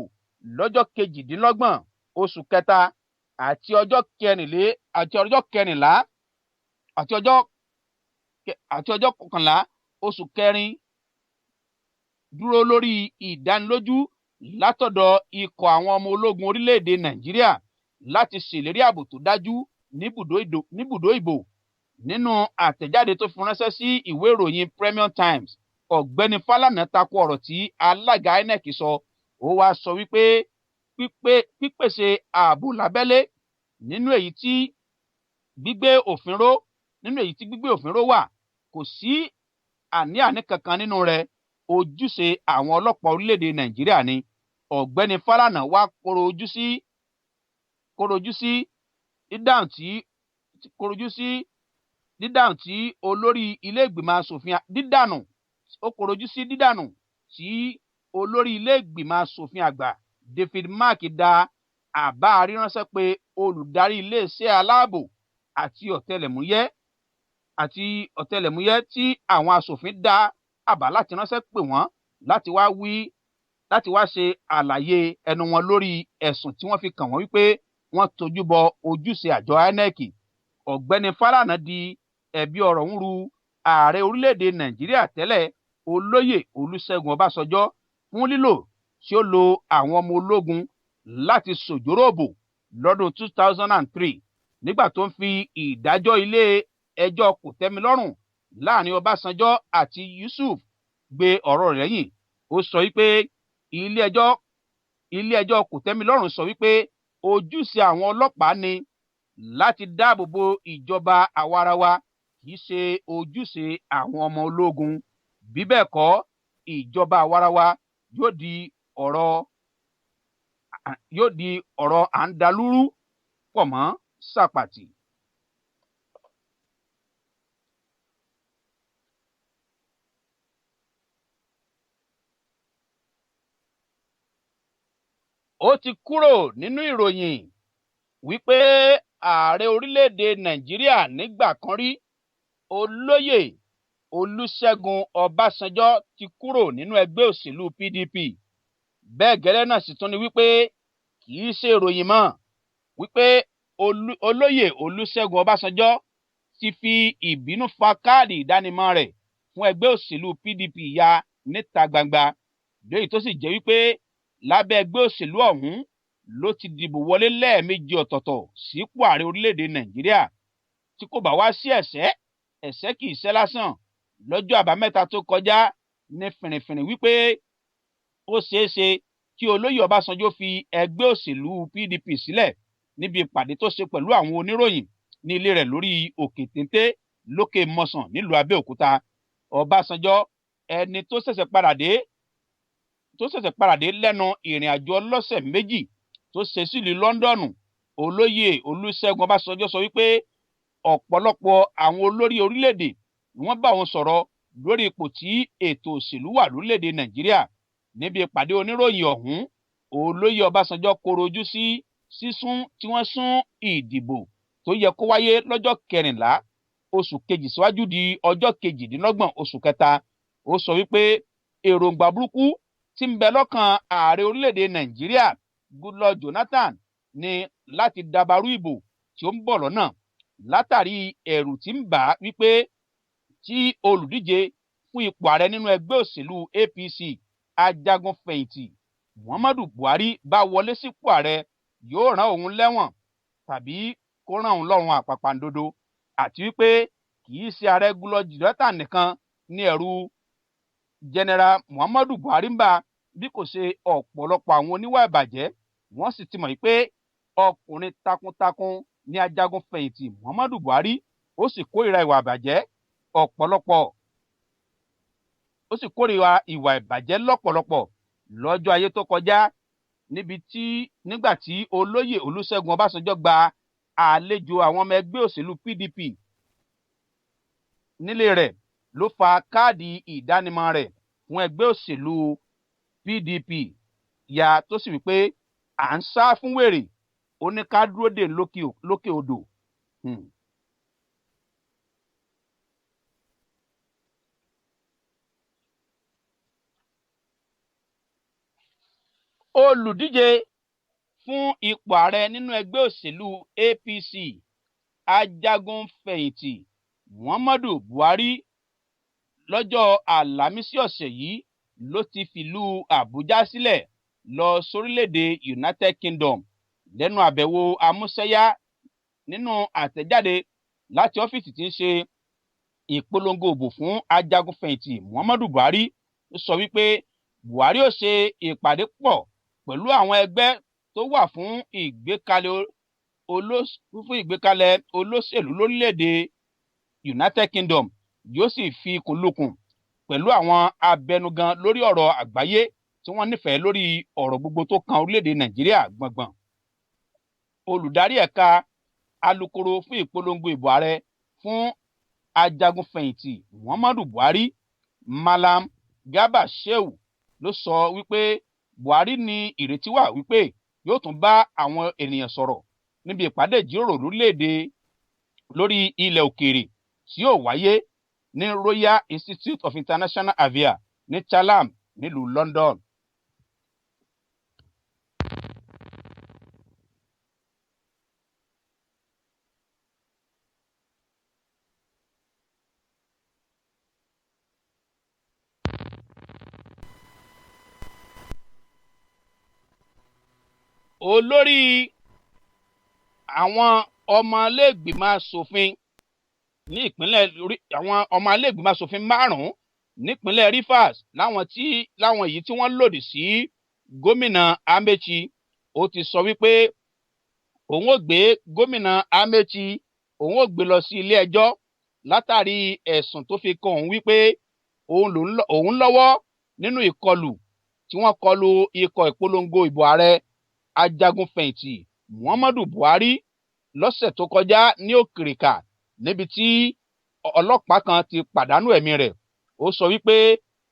lọ́jọ́ 28 oṣù kẹta àti ọjọ́ 11 oṣù kẹrin dúró lórí ìdánilójú látọ̀dọ̀ ikọ̀ àwọn ọmọ ológun orílẹ̀-èdè Nàìjíríà láti ṣèlérí ààbò tó dájú níbùdó ìbò. Nínú àtẹ̀jáde tó fi ránṣẹ́ sí ìwé ìròyìn Premium Times, Ọ̀gbẹ́ni Fálànà tako ọ̀rọ̀ tí alága INEC sọ. Ó wá sọ wípé pípèsè ààbò lábẹ́lé nínú èyí tí gbígbé òfin ró wà, kò sí àní-àní kankan nínú rẹ̀. Ojúṣe àwọn ọlọ́pàá orílẹ̀-èdè Nàìjíríà ni. Ọ̀gbẹ́ni Fálànà wá kọ̀rọ̀ ojú sí dídànù tí olórí ilé ìgbìmọ̀ asòfin olórí ilé ìgbìmọ̀ asòfin àgbà David Mark dá àbá ríránṣẹ́ pé olùdarí iléeṣẹ́ aláàbò àti ọ̀tẹlẹ̀múyẹ́ tí àwọn asòfin dá àbá láti ránṣẹ́ pè wọ́n láti wá ṣe àlàyé ẹnu wọn lórí ẹ̀sùn tí wọ́n fi kàn wọ́n wípé wọ́n tojú bọ ojúṣe àjọ INEC. Ọ̀gbẹ́ni Fálànà di ẹ̀bi ọ̀rọ̀ ń ru ààrẹ orílẹ̀-èdè Nàìjíríà tẹ́lẹ̀ Olóyè Olúṣẹ́gun Ọbásanjọ́ fún lílò tí ó lo àwọn ọmọ ológun láti ṣòjóró òbò lọ́dún 2003 nígbà tó ń fi ìdájọ́ ilé ẹjọ́ kòtẹ́milọ́rùn láàrin Ọbásanjọ́ àti Yusuf gbé ọ̀rọ̀ rẹ̀ yìn. Ó sọ wípé ilé ẹjọ́ kòtẹ́milọ́rùn sọ wípé ojúṣe àwọn ọlọ́pàá ni láti dáàbò bo ìjọba àwarawa, kì í ṣe ojúṣe àwọn ọmọ ológun. Bí bẹ́ẹ̀ kọ́, ìjọba àwarawa yóò di ọ̀rọ̀ àǹdálúrú pọ̀ mọ́ sàpàtì. ó ti kúrò nínú ìròyìn wípé ààrẹ orílẹ̀-èdè nàìjíríà nígbà kan rí olóyè olúṣẹ́gun ọbásanjọ́ ti kúrò nínú ẹgbẹ́ òṣèlú pdp. bẹ́ẹ̀ gẹ́lẹ́ náà sì tún ni wípé kì í ṣe ìròyìn mọ́ wípé olóyè olúṣẹ́gun ọbásanjọ́ ti fi ìbínú fa káàdì ìdánimọ̀ rẹ̀ fún ẹgbẹ́ òṣèlú pdp ya níta gbangba, lèyí tó sì jẹ́ wípé lábẹ́ ẹgbẹ́ òṣèlú ọ̀hún ló ti dìbò wọlé lẹ́ẹ̀mejì ọ̀tọ̀ọ̀tọ̀ sípò ààrẹ orílẹ̀-èdè nàìjíríà. tí kò bá wá sí ẹ̀ṣẹ̀ kì í ṣẹ́ lásán. lọ́jọ́ àbámẹ́ta tó kọjá ní fìrìfìrì wípé ó ṣeé ṣe kí olóyè ọbásanjọ́ fi ẹgbẹ́ òṣèlú pdp sílẹ̀ níbi ìpàdé tó ṣe pẹ̀lú àwọn oníròyìn ní ilé rẹ̀ lórí òkè téńté lókè mọ̀sán nílùú abẹ́òkúta. ọbásanjọ́ ẹni tó ṣẹ̀ṣẹ̀ padà dé lẹ́nu ìrìn àjò ọlọ́sẹ̀ méjì tó ṣe sílùú lọ́ńdọ̀nù, olóyè olúṣẹ́gun ọbásanjọ́ sọ wípé ọ̀pọ̀lọpọ̀ àwọn olórí orílẹ̀-èdè ni wọ́n bá wọn sọ̀rọ̀ lórí ipò tí ètò òṣèlú wà lórílẹ̀-èdè nàìjíríà. níbi ìpàdé oníròyìn ọ̀hún, olóyè ọbásanjọ́ koro ojú sí sísún tí wọ́n sún ìdìbò tó yẹ kó wáyé lọ́jọ́ 14 oṣù kejì síwájú di ọjọ́ 28 oṣù kẹta. ó sọ wípé èròǹgbà burúkú tí ń bẹ lọ́kàn ààrẹ orílẹ̀-èdè nàìjíríà Goodluck Jonathan ni láti dabarú ìbò tí ó ń bọ̀ lọ́nà látàrí ẹ̀rù tí ń bà á wípé tí olùdíje fún ipò ààrẹ nínú ẹgbẹ́ òṣèlú APC ajagun fẹ̀yìntì Muhammadu Buhari bá wọlé sípò ààrẹ yóò rán òun lẹ́wọ̀n tàbí kó rán òun lọ́rùn àpàpàǹdodo, àti wípé kì í ṣe ààrẹ Goodluck Jonathan nìkan ní ẹ̀rù General Muhammadu Buhari ń bà, bí kò ṣe ọ̀pọ̀lọpọ̀ àwọn oníwà ìbàjẹ́. wọ́n sì ti mọ̀ pé ọkùnrin takuntakun ní ajagun fẹ̀yìntì Muhammadu Buhari, ó sì kórìíra ìwà ìbàjẹ́ lọ́pọ̀lọpọ̀. lọ́jọ́ ayé tó kọjá nígbà tí olóyè olúṣẹ́gun ọbásanjọ́ gba àlejò àwọn ọmọ ẹgbẹ́ òṣèlú PDP nílé rẹ̀ ló fa káàdì ìdánimọ̀ rẹ̀ fún ẹgbẹ́ òṣèlú PDP ya, tó sì wípé à ń sá fún wèrè, ó ní ká dúró dè lókè odò. olùdíje fún ipò ààrẹ nínú ẹgbẹ́ òṣèlú APC ajagun fẹ̀yìntì Muhammadu Buhari lọ́jọ́ àlàmísì ọ̀sẹ̀ yìí ló ti fìlú Àbújá sílẹ̀ lọ sórílẹ̀-èdè United Kingdom lẹ́nu àbẹ̀wò amúṣẹ́yá. nínú àtẹ̀jáde láti ọ́fíìsì tí ń ṣe ìpolongo òbò fún ajagun fẹ̀yìntì Muhammadu Buhari sọ wípé Buhari ó ṣe ìpàdé pọ̀ pẹ̀lú àwọn ẹgbẹ́ tó wà fún ìgbékalẹ̀ olóṣèlú lórílẹ̀-èdè United Kingdom, yóò sì fi ikùn lukùn pẹ̀lú àwọn abẹnugan lórí ọ̀rọ̀ àgbáyé tí wọ́n nífẹ̀ẹ́ lórí ọ̀rọ̀ gbogbo tó kan orílẹ̀-èdè Nàìjíríà gbọ̀ngbọ̀n. olùdarí ẹ̀ka alukoro fún ìpolongo ìbò ààrẹ fún ajagun fẹ̀yìntì Muhammadu Buhari, Malam Garba Shehu, ló sọ wípé Buhari ní ìrètí wà wípé yóò tún bá àwọn ènìyàn sọ̀rọ̀ níbi ìpàdé ìjíròrò lórí ilẹ̀ òkèèrè tí yóò wáyé ní Royal Institute of International Affairs ní Chatham nílùú London. olórí àwọn ọmọlẹ́gbìmọ̀ asòfin ní ìpínlẹ̀ àwọn ọmọlẹ́gbìmọ̀ asòfin 5 nípínlẹ̀ Rivers láwọn èyí tí wọ́n lòdì sí gómìnà Amechi, ó ti sọ wípé òun ò gbé gómìnà Amechi lọ sí ilé ẹjọ́ látàrí ẹ̀sùn tó fi kan òun wípé òun lọ́wọ́ nínú ìkọlù tí wọ́n kọlù ikọ̀ ìpolongo ìbò ààrẹ ajagun fẹ̀yìntì Muhammadu Buhari lọ́sẹ̀ tó kọjá ní Òkìrìkà níbi tí ọlọ́pàá kan ti pàdánù ẹ̀mí rẹ̀. Ó sọ wípé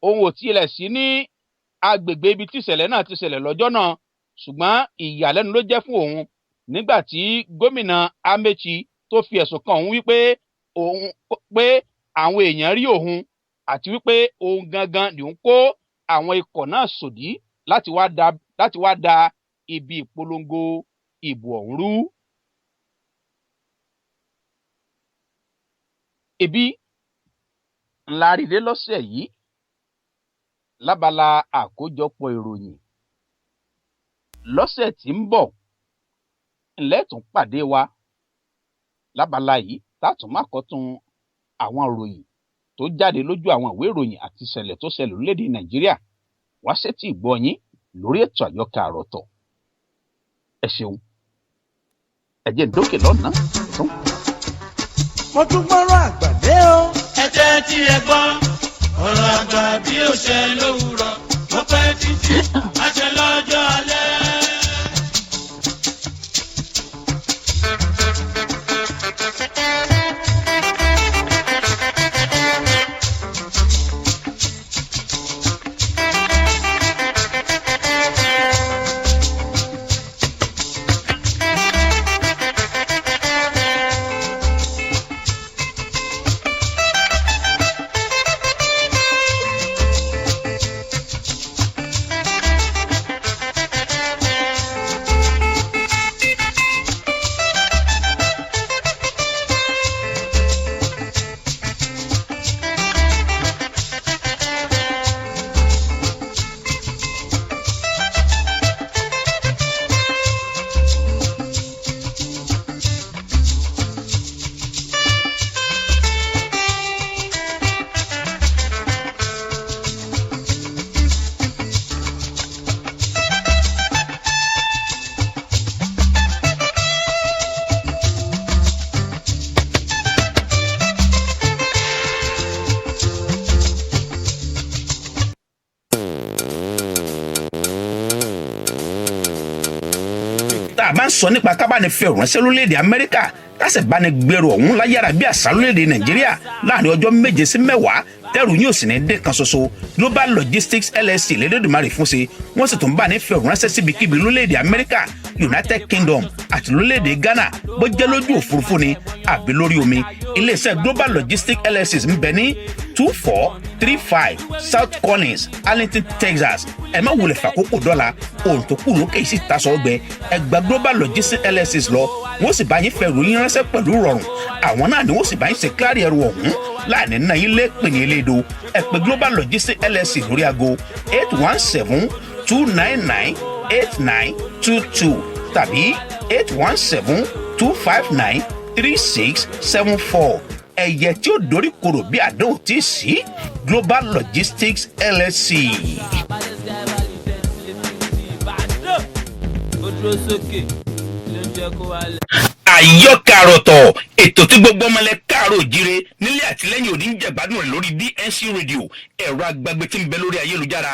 òun ò tilẹ̀ sí ní agbègbè ibi tí ìṣẹ̀lẹ̀ náà ti ṣẹlẹ̀ lọ́jọ́ náà, ṣùgbọ́n ìyàlẹ́nu ló jẹ́ fún òun nígbà tí gómìnà Amechi tó fi ẹ̀sùn kan òun wípé àwọn èèyàn rí òun àti wípé òun gangan ni òun kó àwọn ikọ̀ náà sòdí láti wá da ibi ìpolongo ìbò ọ̀hún rú. Ibi ńlá rèé lọ́sẹ̀ yìí lábala àkójọpọ̀ ìròyìn. Lọ́sẹ̀ tí ń bọ̀ ńlẹ́ tún pàdé wa lábala yìí tátún má kọ́tún àwọn ìròyìn tó jáde lójú àwọn ìwé ìròyìn àti ìṣẹ̀lẹ̀ tó ṣẹlẹ̀ lórílẹ̀‐èdè Nàìjíríà wá sétí ìgbọ́ yín lórí ètò Àyọkà Àròtọ̀. Ẹ ṣeun. Ẹ jẹ́ ìdókè lọ́nà tún. Mo tún gbọ́rọ̀ àgbàdé o. Ẹ jẹ́ tí ẹ gbọ́ ọ̀rọ̀ àgbà bí ó ṣe lówùrọ̀ ó pẹ́ títí àṣẹ lọ́jọ́ alẹ́. bá ń sọ nípa kábàánifẹ́ òránṣẹ́ lórílẹ̀‐èdè Amẹ́ríkà kásẹ̀ bá ní gbèrò ọ̀hún láyára bí àṣà lórílẹ̀‐èdè Nàìjíríà láàrin ọjọ́ 7 sí 10 tẹ́rù yóò sì ní dé kan ṣoṣo. Global Logistics LLC lédèdùmarè fún ṣe wọ́n sì tún bá ní fẹ́ òránṣẹ́ síbikíbi lórílẹ̀‐èdè Amẹ́ríkà, United Kingdom àti lórílẹ̀‐èdè Ghana bó jẹ́ lójú òfurufú ni àbí lórí omi. Iléeṣẹ́ Global Logistics LLC ń bẹ ní 2435 South Collins, Arlington, Texas. Ẹ má wulẹ̀ fàkókò dọ́là ohun tó kù lókè sí tasọ̀ ọgbẹ́ ẹgbẹ́ Global Logistics LLC lọ wọ́n sì bá yín fẹ́ ròyìn ránṣẹ́ pẹ̀lú rọrùn. Àwọn náà ni wọ́n sì bá yín ṣe kíláàrí ẹrù ọ̀hún láàrin náà yín lé pèní elédo. Ẹ pè Global Logistics LLC lórí aago 817-299-8922 tàbí 817-259-3674. Ẹyẹ tí ó dorí kodò bí àdéhùn tí sí Global Logistics LLC. Àyọkà Àròtọ̀, ètò tí gbogbo ọmọlẹ̀ káàárọ̀ òjíire nílé àtìlẹ́yìn òní ń jẹ̀gbádùn rẹ̀ lórí DNC Radio, ẹ̀rọ agbágbé tí ń bẹ lórí ayélujára.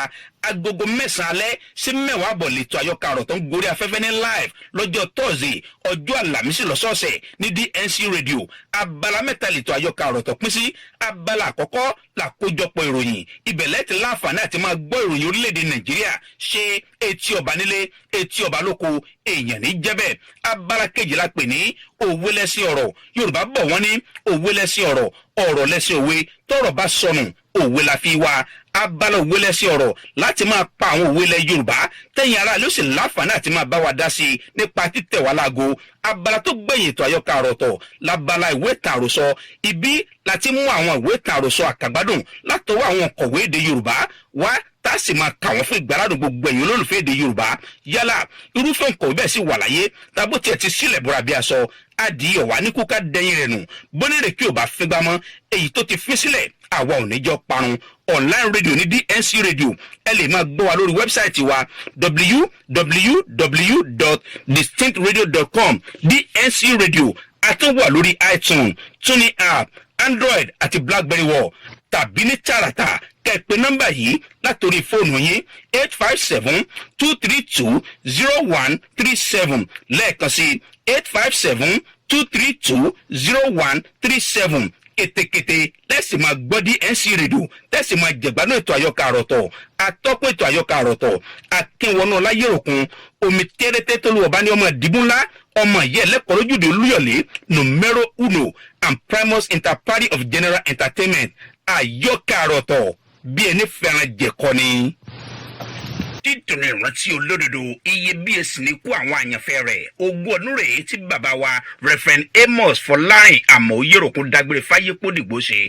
Agogo 9 alẹ́ sí 10 àbọ̀ lẹ́tọ̀ Àyọkà Àròtọ̀ ń gorí afẹ́fẹ́ ní live lọ́jọ́ Thursday ọjọ́ Àlàmísì lọ́sọ̀ọ̀sẹ̀ ní DNC Radio. Abala mẹ́ta lẹ́tọ̀ Àyọkà Àròtọ̀ pín sí. Abala àkọ́kọ́ làkójọpọ̀ ìròyìn, ibẹ̀ lẹ́tì láǹfààní àti máa gbọ́ ìròyìn orílẹ̀-èdè Nàìjíríà ṣe etí ọba nílé etí ọba lóko èèyàn ní jẹ́bẹ̀. Abala kejì la pè ní òwe lẹ́sìn ọ̀rọ̀. Yorùbá bọ̀ wọ́n ní òwe lẹ́sìn ọ̀rọ̀, ọ̀rọ̀ lẹ́sìn òwe, tọ́rọ̀ bá sọnù òwe la fi wá. Abala òwe lẹ́sìn ọ̀rọ̀ láti máa pa àwọn òwe ilẹ̀ Yorùbá tẹ̀yìn ara ló sì láǹfààní àti máa bá wa dá sí i nípa títẹ̀ wá láago. Abala tó gbẹ̀yìn ètò Àyọkà Àròtọ̀ labala ìwé ìtàn àròsọ. Ibi láti mú àwọn ìwé ìtàn àròsọ àkàgbádùn látọwọ́ àwọn kọ̀wé èdè Yorùbá wá tá a sì máa kà wọ́n fún ìgbàládùn gbogbo ẹ̀yin olólùfẹ́ èdè Yorùbá. Yálà irúfẹ́ nǹkan bẹ́ẹ̀ sì wà láyé tàbó tiẹ̀ ti sílẹ̀ bọ́ra bí aṣọ adìyẹ wà ní kúkà dẹ́yìn rẹ̀ nù bónírè kí o bá fẹ́ gbámọ́ èyí tó ti fi sílẹ̀ àwa ò ní jọ parun. Online radio ní DNC Radio ẹ lè máa gbọ́ wa lórí wẹ́bsáìtì wa www.distinctradio.com. DNC Radio àtúnwà lórí iTunes, TuneIn app, Android àti BlackBerry wọ̀ tàbí ní tààràtà kẹ́pẹ́ nọ́mbà yìí látòrí fóònù yín 857-232-0137 lẹ́ẹ̀kan sí 857-232-0137 kétékété tẹ́sí máa gbọ́ DNC rédíò tẹ́sí máa jẹ̀gbádùn ètò àyọkà àròtọ̀ atọ́kùn ètò àyọkà àròtọ̀ akínwọnú láyéròkun omi tẹ́rẹ́tẹ́ tó lu ọba ní ọmọ ìdìbò ńlá ọmọ ìyá ẹlẹ́kọ̀ọ́ lójúde olúyọ̀lé numero uno and primus interparty of general entertainment àyọkà àròtọ̀ bí ẹni fẹ́ràn jẹ̀kọ́ ni. Títùnú ìrántí olódodo iyebíye sì ní kú àwọn àyànfẹ́ rẹ̀ ogún ọdún rèé tí bàbá wa Reverend Amos Fọlárin Àmọ̀yéròkun dágbére fáyé pódìgbò ṣe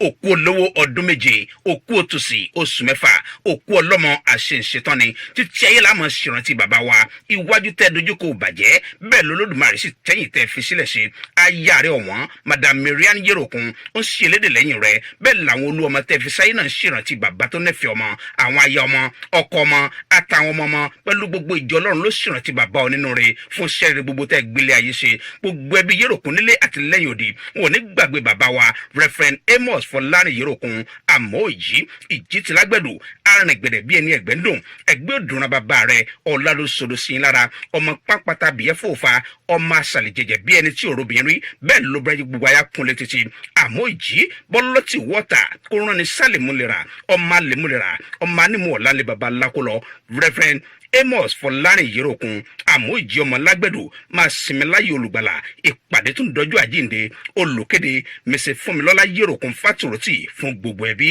òkú olówó ọdún méje òkú òtòṣì oṣù mẹ́fà òkú ọlọ́mọ àṣeǹṣetán ni títí ayé láàmú ṣèrántí bàbá wa iwájú tẹ́ dojúkọ bàjẹ́ bẹ́ẹ̀ lolódùmarè sì tẹ́yìn tẹ́ fi sílẹ̀ ṣe aya rẹ̀ ọ̀wọ́n Madam Marian Yéròkun ó ń ṣe elédè lẹ́yìn rẹ̀ bẹ́ẹ̀ làwọn olú ọmọ tẹ́ fi sáyé náà ń ṣèrántí bàbá tó nẹ́fẹ̀ẹ́ ọmọ àwọn aya ọmọ ọkọ ọmọ àtàwọn ọmọ pẹ̀lú gbogbo ìjọ Ọlọ́run ló ṣèrántí bàbá onínúure fún ṣẹ́ẹ̀rẹ́ gbogbo tẹ́ gbélé ayé ṣe gbogbo ẹbí Yéròkun nílé àti lẹ́yìn òde wọn ò ní gbàgbé bàbá wa Reverend Amos Fọlárin Yéròkun àmọ́ òjì ìjì ti lágbẹ̀dù arìnrìngbẹ̀dẹ̀ bí ẹni ẹ̀gbẹ́ ń dùn ẹgbẹ́ òdùnrán bàbá rẹ̀ ọ̀la ló sodo sí i lára ọmọ pápátá bìyẹ́ fòfà ọmọ àṣàlẹ̀ jẹ̀jẹ̀ bí ẹni tí òrobìnrin rí bẹ́ẹ̀ ló bẹ́ẹ̀ gbogbo ayá kúnlẹ̀ títí àmọ́ ìjì bọ́lọ́tì wọ́tà kó rán ni sálẹ̀ múlẹ̀ra ọmọ alẹ̀ múlẹ̀ra ọmọ anímọ̀ ọ̀la lè bàbá lákòlọ́ Reverend Amos Fọlárin Yéròkun àmọ́ ìjì ọmọ lágbẹ̀dù máa sinmi láyé olùgbàlà ìpàdé tó ń dọ́jú àjíǹde olùkéde Mrs. Fúnmilọ́lá Yéròkun Fátòrótì fún gbogbo ẹbí.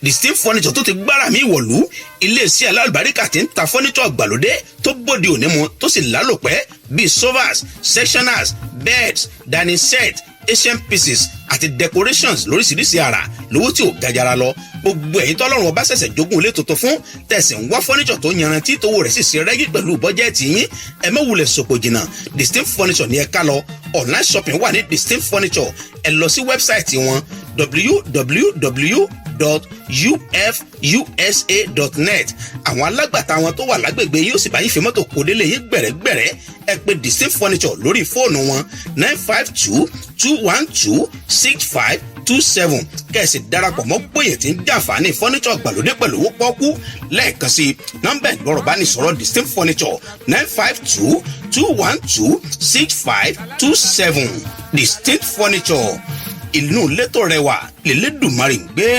Distinct furniture tó ti gbára mi wọ̀lú iléeṣẹ́ alálùbáríkà tí ń ta furniture gbàlódé tó bòde òní mu tó sì lálòpẹ́ bíi sofas sectionals beds dining set Asian pieces àti decorations lóríṣiríṣi àrà lówó tí ò gajara lọ gbogbo ẹ̀yin tọ́lọ́run ọba ṣẹ̀ṣẹ̀ jogún ilé tuntun fún tẹ̀sí ń wá furniture tó yanrantí tówó rẹ̀ sì ṣe rẹ́gí pẹ̀lú bọ́jẹ́ẹ̀tì yín ẹ má wulẹ̀ sòpò jìnnà Distinct furniture ní ẹ ká lọ online shopping wà ní Distinct furniture ẹ lọ sí wẹ́bsáìtì wọn www.ufusa.net àwọn alágbàtà wọn tó wà lágbègbè yóò sì bá yín fi mọ́tò kó délé yín gbẹ̀rẹ́gbẹ̀rẹ́ ẹ pè Distinct furniture lórí fóònù wọn 952-212-6527 kẹ̀sì darapọ̀ mọ́ gbòyè tí ń jàǹfààní furniture gbàlódé pẹ̀lú owó pọ́kú lẹ́ẹ̀kan sí nọ́mbà ìgbọ́rọ̀ bá ní sọ̀rọ̀ Distinct furniture 952-212-6527 Distinct furniture inú létò rẹwà lélẹ́dùmarè ń gbé.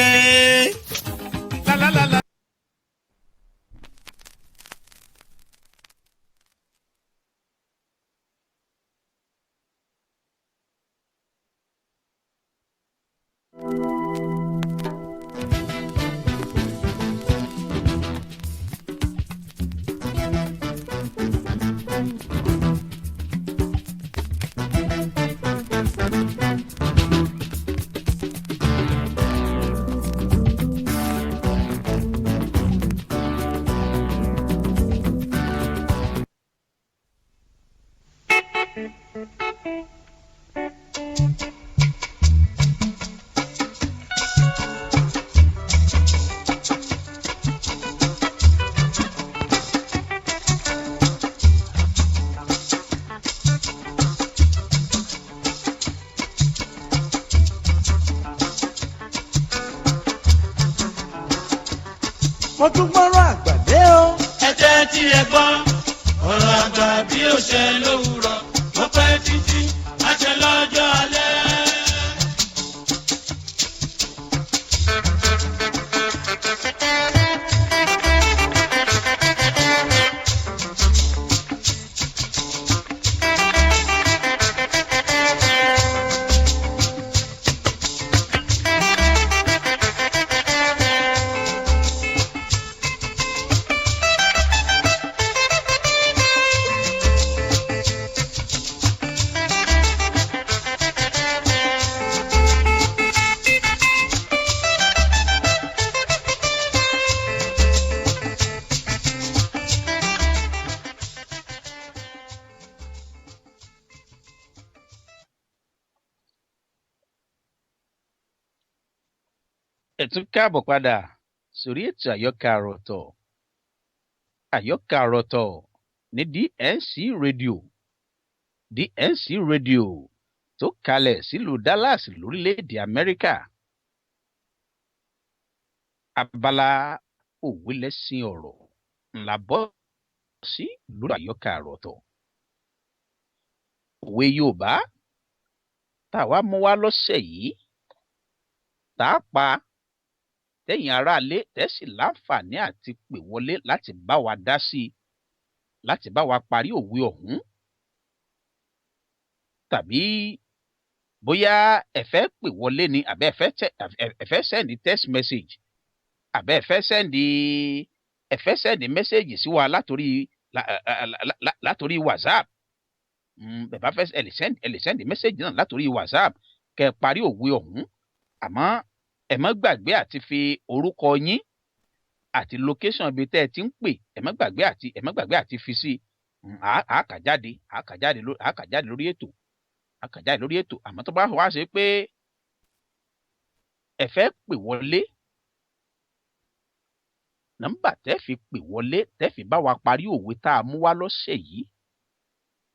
mo tún gbọ́rọ̀ àgbàdé o. ẹ jẹ́ tí ẹ gbọ́ ọ̀rọ̀ àgbà bí ó ṣe lówùrọ̀ ó pẹ́ títí àṣẹ lọ́jọ́ alẹ́. ẹ tún káàbọ̀ padà sórí ètò àyọkà àròtọ̀ ní DNC rédíò tó kalẹ̀ sílùú Dallas lórílẹ̀‐èdè Amẹ́ríkà abala òwe lẹ́sìn ọ̀rọ̀ ńlá bọ́ sí lórí àyọkà àròtọ̀. Òwe Yorùbá táwa mú wá lọ́sẹ̀ yìí tá a pa tẹ̀yin aráalé tẹ́sí láǹfààní àti pè wọlé láti bá wa dá sí i, láti bá wa parí òwe ọ̀hún. Tàbí bóyá ẹ fẹ́ pè wọlé ni àbẹ́ ẹ fẹ́ sẹ́ndì text message àbẹ́ ẹ fẹ́ sẹ́ndì message sí wa látòrí WhatsApp. Bẹ̀bá fẹ́ ẹ lè sẹ́ndì message náà látòrí WhatsApp kẹ́ ẹ parí òwe ọ̀hún. Àmọ́ ẹ má gbàgbé àti fi orúkọ yín àti location ibi tẹ́ ẹ ti ń pè ẹ má gbàgbé àti fi sí àkàjáde lórí ètò. Àmọ́ tó bá wá ṣe pé ẹ fẹ́ pè wọlé, nọ́mbà tẹ́ fi pè wọlé tẹ́ fi bá wa parí òwe tá a mú wá lọ́sẹ̀ yìí,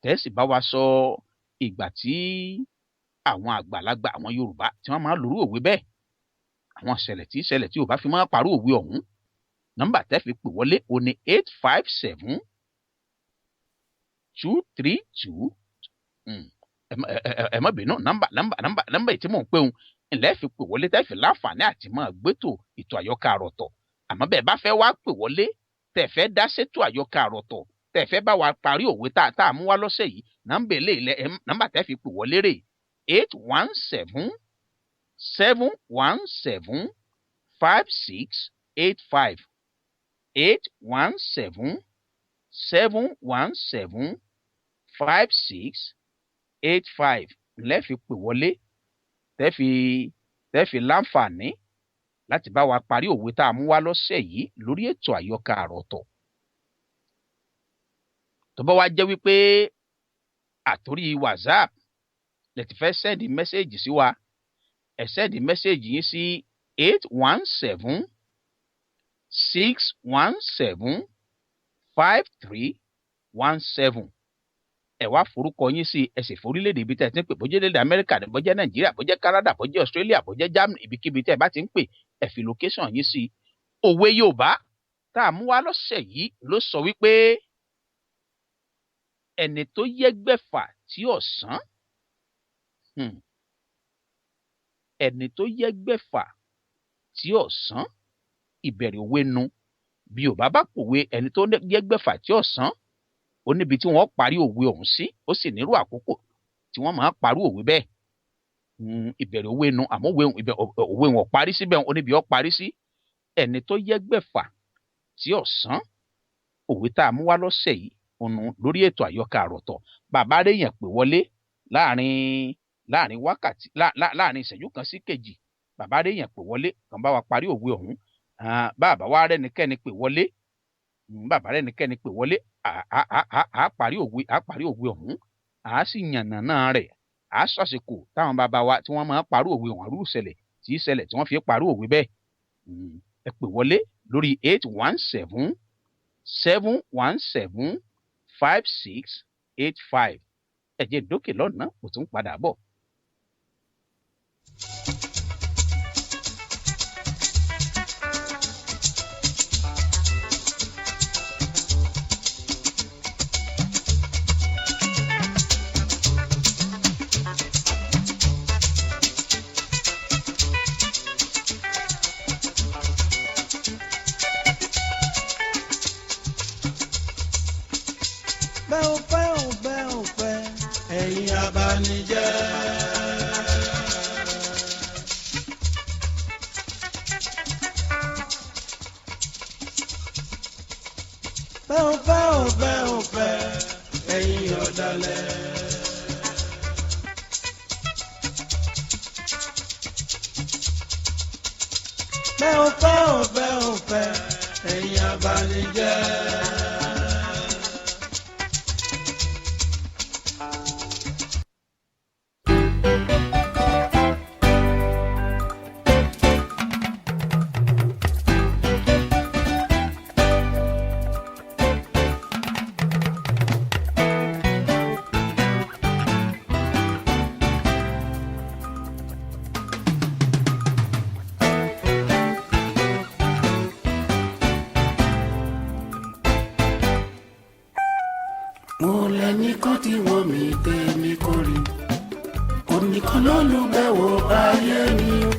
tẹ́ sì bá wa sọ ìgbà tí àwọn àgbàlagbà àwọn Yorùbá tí wọ́n máa ń lòrú òwe bẹ́ẹ̀, àwọn ìṣẹ̀lẹ̀ tí Yorùbá fi máa ń parí òwe ọ̀hún. Nọ́mbà tẹ́ fi pè wọlé o ní 857-232 ẹ má bínú nọ́mbà tí mò ń pè ń ńlẹ́ fi pè wọlé tẹ́ fi láǹfààní àti máa gbétò ètò àyọkà àròtọ̀. Àmọ́ bẹ́ẹ̀ bá fẹ́ wá pè wọlé tẹ́ fẹ́ dá sétò àyọkà àròtọ̀ tẹ́ fẹ́ bá wa parí òwe tá a mú wá lọ́sẹ̀ yìí, nọ́mbà tẹ́ fi pè wọlé rè 817-717-5685 817-717-5685 ńlẹ́ fi pè wọlé tẹ́ fi láǹfààní láti bá wa parí òwe tá a mú wá lọ́sẹ̀ yìí lórí ètò àyọkà àròtọ̀. Tó bá wá jẹ́ wípé àtòrí WhatsApp lẹ ti fẹ́ sẹ́ndì mẹ́sẹ̀gì sí wa, ẹ sẹ́ndì mẹ́sẹ̀gì yín sí 817-617-5317. Ẹ wá forúkọ yín sí ẹ sì forílẹ̀-èdè ibi tẹ́ ẹ ti ń pè, bójẹ́ lédè Amẹ́ríkà ni, bójẹ́ Nàìjíríà, bójẹ́ Canada, bójẹ́ Australia, bójẹ́ Germany, ibikíbi tẹ́ ẹ bá ti ń pè ẹ fi location yín sí. Òwe Yorùbá tá a mú wá lọ́sẹ̀ yìí ló sọ wípé ẹni tó yẹ́gbẹ̀fà tí ọ̀sán ẹni tó yẹ́gbẹ̀fà tí ọ̀sán ìbẹ̀rẹ̀ òwe nu. Bí Yorùbá bá pòwe ẹni tó yẹ́gbẹ̀fà tí ọ̀sán ó níbi tí wọ́n parí òwe ọ̀hún sí, ó sì nírú àkókò tí wọ́n máa parí òwe bẹ́ẹ̀. Ìbẹ̀rẹ̀ òwe nu, àmọ́ òwe wọn parí síbẹ̀ ó níbi ó parí sí. Ẹni tó yẹ́gbẹ̀fà tí ọ̀sán òwe tá a mú wá lọ́sẹ̀ yìí ònù lórí ètò àyọkà àròtọ̀. Bàbá rẹ̀ yẹn pè wọlé láàrin wákàtí láàrin ìṣẹ́jú kan sí kejì, bàbá rẹ̀ yẹn pè wọlé kàn bá wa parí òwe ọ̀hún. Bàbá wa rẹ́nikẹ́ni pè wọlé, a parí òwe ọ̀hún, a sì yànnàná rẹ̀, a sọ̀sìkò táwọn bàbá wa tí wọ́n máa parí òwe ọ̀hún, àrùn ìṣẹ̀lẹ̀ tí wọ́n fi parí òwe bẹ́ẹ̀. Ẹ pè wọlé lórí 817-717-5685. Ẹ jẹ́ dókè lọ́nà kò tún padà bọ̀. Ẹ̀yin abanijẹ́. Bẹ́ẹ̀ ò fẹ́ ẹ̀yin ọ̀dàlẹ̀. Bẹ́ẹ̀ ò fẹ́ ẹ̀yin abanijẹ́. lẹ́nìkan tí wọ́n mi tèmi kórè onìkan ló lù bẹ́wò ayé mi o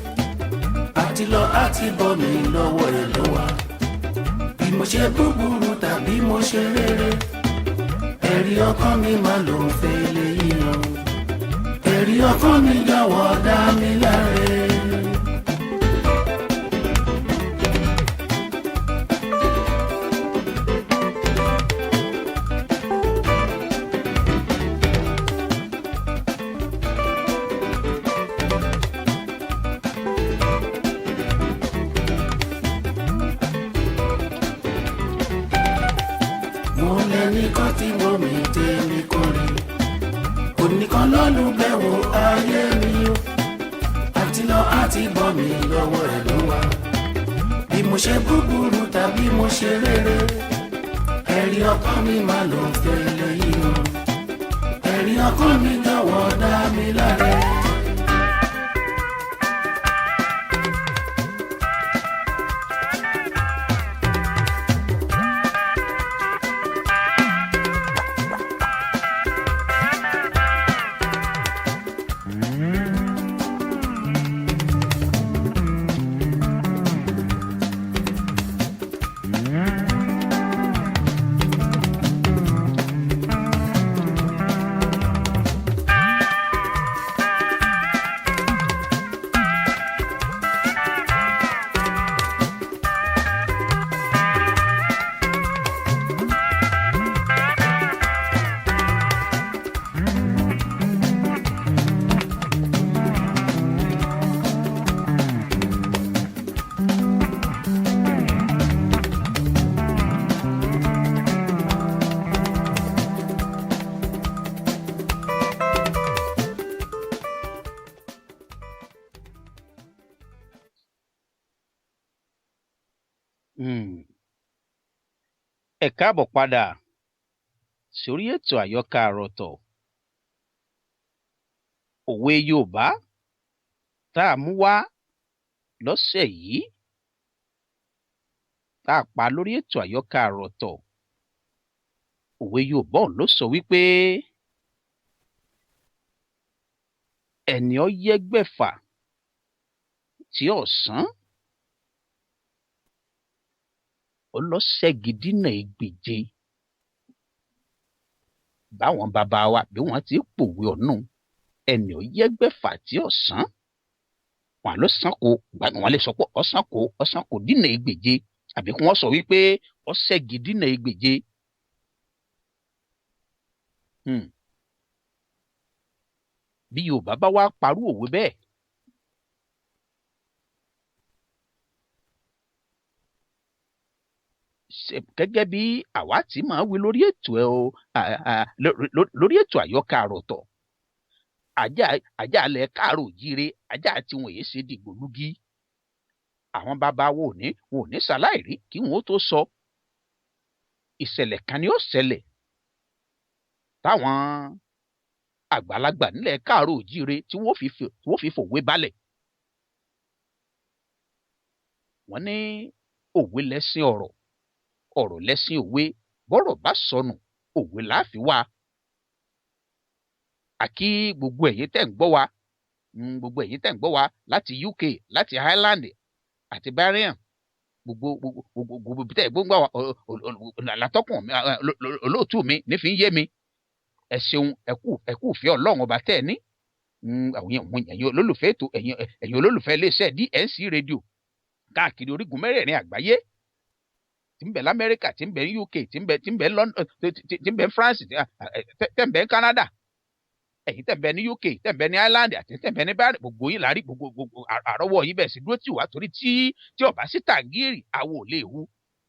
àti lọ àti bọ́ mi lọ́wọ́ ẹ̀ ló wà bí mo ṣe búburú tàbí mo ṣe rere ẹ̀rí ọkàn mi máa lò ń fẹ́ lè yíyan ẹ̀rí ọkàn mi jọ̀wọ́ dá mi láre. Nìkan tí mo mi tèmi kórè onìkan lọ́lù bẹ́wò ayé mi o àti lọ àti bọ́ mi lọ́wọ́ ẹ̀ ló wà bí mo ṣe búburú tàbí mo ṣe rere ẹ̀rí ọkàn mi máa lò fẹ́ lẹ́yìn o ẹ̀rí ọkàn mi jọ̀wọ́ dá mi láre. Ẹ káàbọ̀ padà sórí ètò àyọkà àròtọ̀ òwe Yorùbá tá a mú wá lọ́sẹ̀ yìí tá a pa lórí ètò àyọkà àròtọ̀ òwe Yorùbá ló sọ wípé ẹni ó yẹ́gbẹ̀fà tí ọ̀sán ó lọ ṣẹ́gi dínà ẹgbèje báwọn bàbá wa bí wọ́n ti pòwe ọ̀nù ẹni ó yẹ́gbẹ̀fà tí ọ̀sán wọn ló sanko wọn lè sọ pé ọ̀sánko dínà ẹgbèje àbí kí wọ́n sọ wípé ó ṣẹ́gi dínà ẹgbèje. Bí Yorùbá bá wá parú òwe bẹ́ẹ̀ gẹ́gẹ́ bí àwa tí máa wí lórí ètò àyọkà àròtọ̀ ajá alẹ́ káàrò jíire ajá tí wọn yéé ṣe dìgbòlugi àwọn bàbá wo wọn ò ní ṣaláìrí kí wọn ó tó sọ ìṣẹ̀lẹ̀ kan ni ó ṣẹlẹ̀ táwọn àgbàlagbà nílẹ̀ káàrò jíire tí wọ́n fi fòwe balẹ̀ wọ́n ní òwe lẹ́sìn ọ̀rọ̀ ọ̀rọ̀ lẹ́sìn òwe bọ́rọ̀ bá sọnù òwe láàfin wá. Àkí gbogbo ẹ̀yin tẹ́ ń gbọ́ wa láti UK láti Ireland àti Bahrain gbogbo tẹ́ gbogbo wa látọkùn olóòtú mi nífi ń yé mi ẹ ṣeun ẹkú ìfẹ́ Ọlọ́run ọba tẹ́ ẹ ní ẹ̀yin olólùfẹ́ ètò ẹ̀yin olólùfẹ́ iléeṣẹ́ DNC rédíò káàkiri orígun mẹ́rẹ̀ẹ̀rin àgbáyé tí ń bẹ l'Amẹ́ríkà tí ń bẹ UK tí ń bẹ London tí ń bẹ France tí ń bẹ Canada ẹ̀yin tẹ́ ń bẹ ní UK tẹ́ ń bẹ ní Ireland àti tẹ́ ń bẹ ní Bahrain gbogbo yín láàrí gbogbo àrọ́wọ́ yín bẹ̀ sí dúró tì wá torí tí ọba sí tàgírì àwọ̀ ò lè hu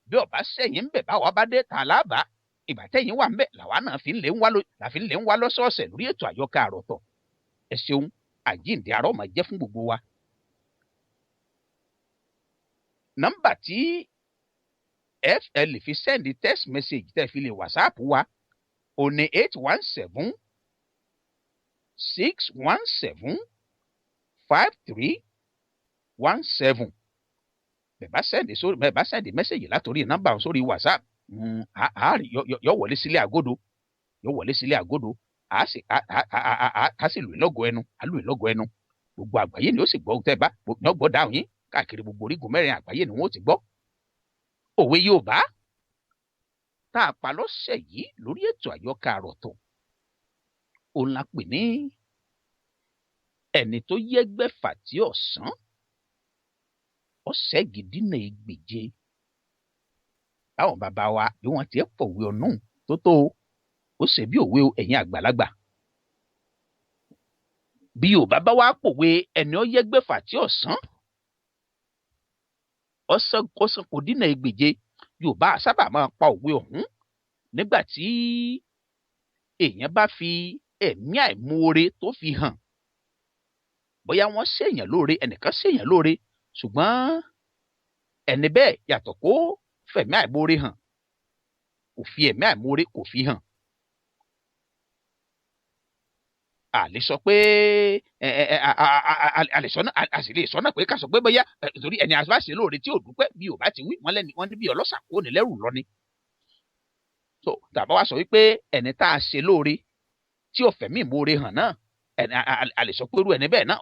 bí ọba sẹ́yìn ń bẹ̀ báwa bá dé tà lábàá ìgbà tẹ́yìn wà ń bẹ̀ làwa náà fi ń lé ń wá lọ́sọ̀ọ̀sẹ̀ lórí ètò àyọkà àròtọ̀ ẹ ṣeun àjíǹde àrọ́ máa jẹ́ fún gbogbo wa. Nọ́mbà tí FL fi send text message tẹ́ fi lè WhatsApp wa ò ní 817 617 5317 bẹ́ẹ̀ bá send message látòrí nọ́mbà sórí WhatsApp yọ wọlé sílé àgọ́dọ̀ yóò wọlé sílé àgọ́dọ̀ á sì lù í lọ́gọ̀ ẹnu á lù í lọ́gọ̀ ẹnu gbogbo àgbáyé ni ó sì gbọ́ ohun tẹ́ bá ní ọgbọ́ dáhùn yín káàkiri gbogbo orígun mẹ́rin àgbáyé ni wọ́n ti gbọ́. òwe Yorùbá tá a pa lọ́sẹ̀ yìí lórí ètò Àyọkà Àròtọ̀ òun la pè ní ẹni tó yẹ́gbẹ́fà tí ọ̀sán ọ̀sẹ̀ gidi náà ègbèje. báwọn bàbá wa bí wọ́n ti pòwe ọ̀nù tó ó ṣe bí òwe ẹ̀yin àgbàlagbà. bí Yorùbá bá wá pòwe ẹni ó yẹ́gbẹ́fà tí ọ̀sán ọ̀sán kò dínà ègbèje. Yorùbá sábà máa pa òwe ọ̀hún nígbà tí èèyàn bá fi ẹ̀mí àìmoore tó fi hàn. bóyá wọ́n ṣèèyàn lóore ẹnìkan ṣèèyàn lóore ṣùgbọ́n ẹni bẹ́ẹ̀ yàtọ̀ kó fẹ̀mí àìmoore hàn kò fi ẹ̀mí àìmoore kò fi hàn. a lè sọ pé a sì lè sọ náà pé ká sọ pé bóyá torí ẹni àbá ṣe lóore tí ò dúpẹ́ bí Yorùbá ti wí wọ́n ní bí ọlọ́ṣà kó ní lẹ́rù lọ ni. so tàbá wa sọ wípé ẹni tá a ṣe lóore tí ò fẹ̀mí ìmoore hàn náà a lè sọ pé irú ẹni bẹ́ẹ̀ náà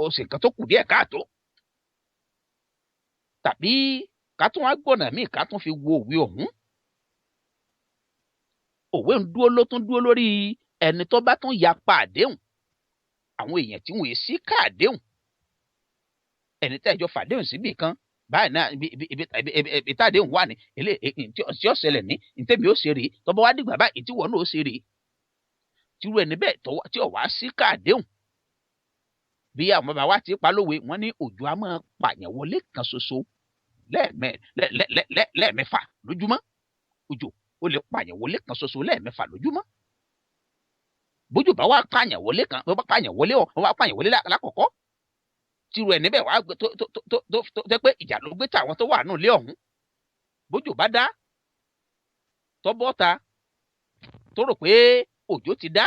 ó ṣe nǹkan tó kù díẹ̀ káàtó. tàbí ká tún wá gbọ̀nà míì ká tún fi wo òwe ọ̀hún. òwe ń dúró ló tún dúró lórí ẹni tó bá tún yapa àdéhùn àwọn èèyàn tí wọn yé sí ká àdéhùn ẹni tá ìjọ fàdéhùn síbì kan báyìí náà ibi tá àdéhùn wà ní ilé tí ó ṣẹlẹ̀ ní ntẹ́mi ó ṣe rèé tọ́bọ̀ wá dìgbà báyìí tí wọ́n náà ó ṣe rèé tírú ẹni bẹ́ẹ̀ tí ò wá sí ká àdéhùn. bí àwọn bàbá wa ti pa lówe wọn ní òjò á máa pààyàn wọlé kan ṣoṣo lẹ́ẹ̀mẹ́fà lójúmọ́. òjò ó lè pààyàn wọlé kan ṣoṣo lẹ́ẹ̀mẹ́fà lójúmọ́. bójú bá wá pààyàn wọlé kan bá pààyàn wọlé wá pààyàn wọlé lákọ̀ọ́kọ́ tírú ẹni bẹ́ẹ̀ wá tó jẹ́ pé ìjà ló gbé tàwọn tó wà nù lé ọ̀hún. bójú bá dá tọ́bọ́ta tó rò pé òjò ti dá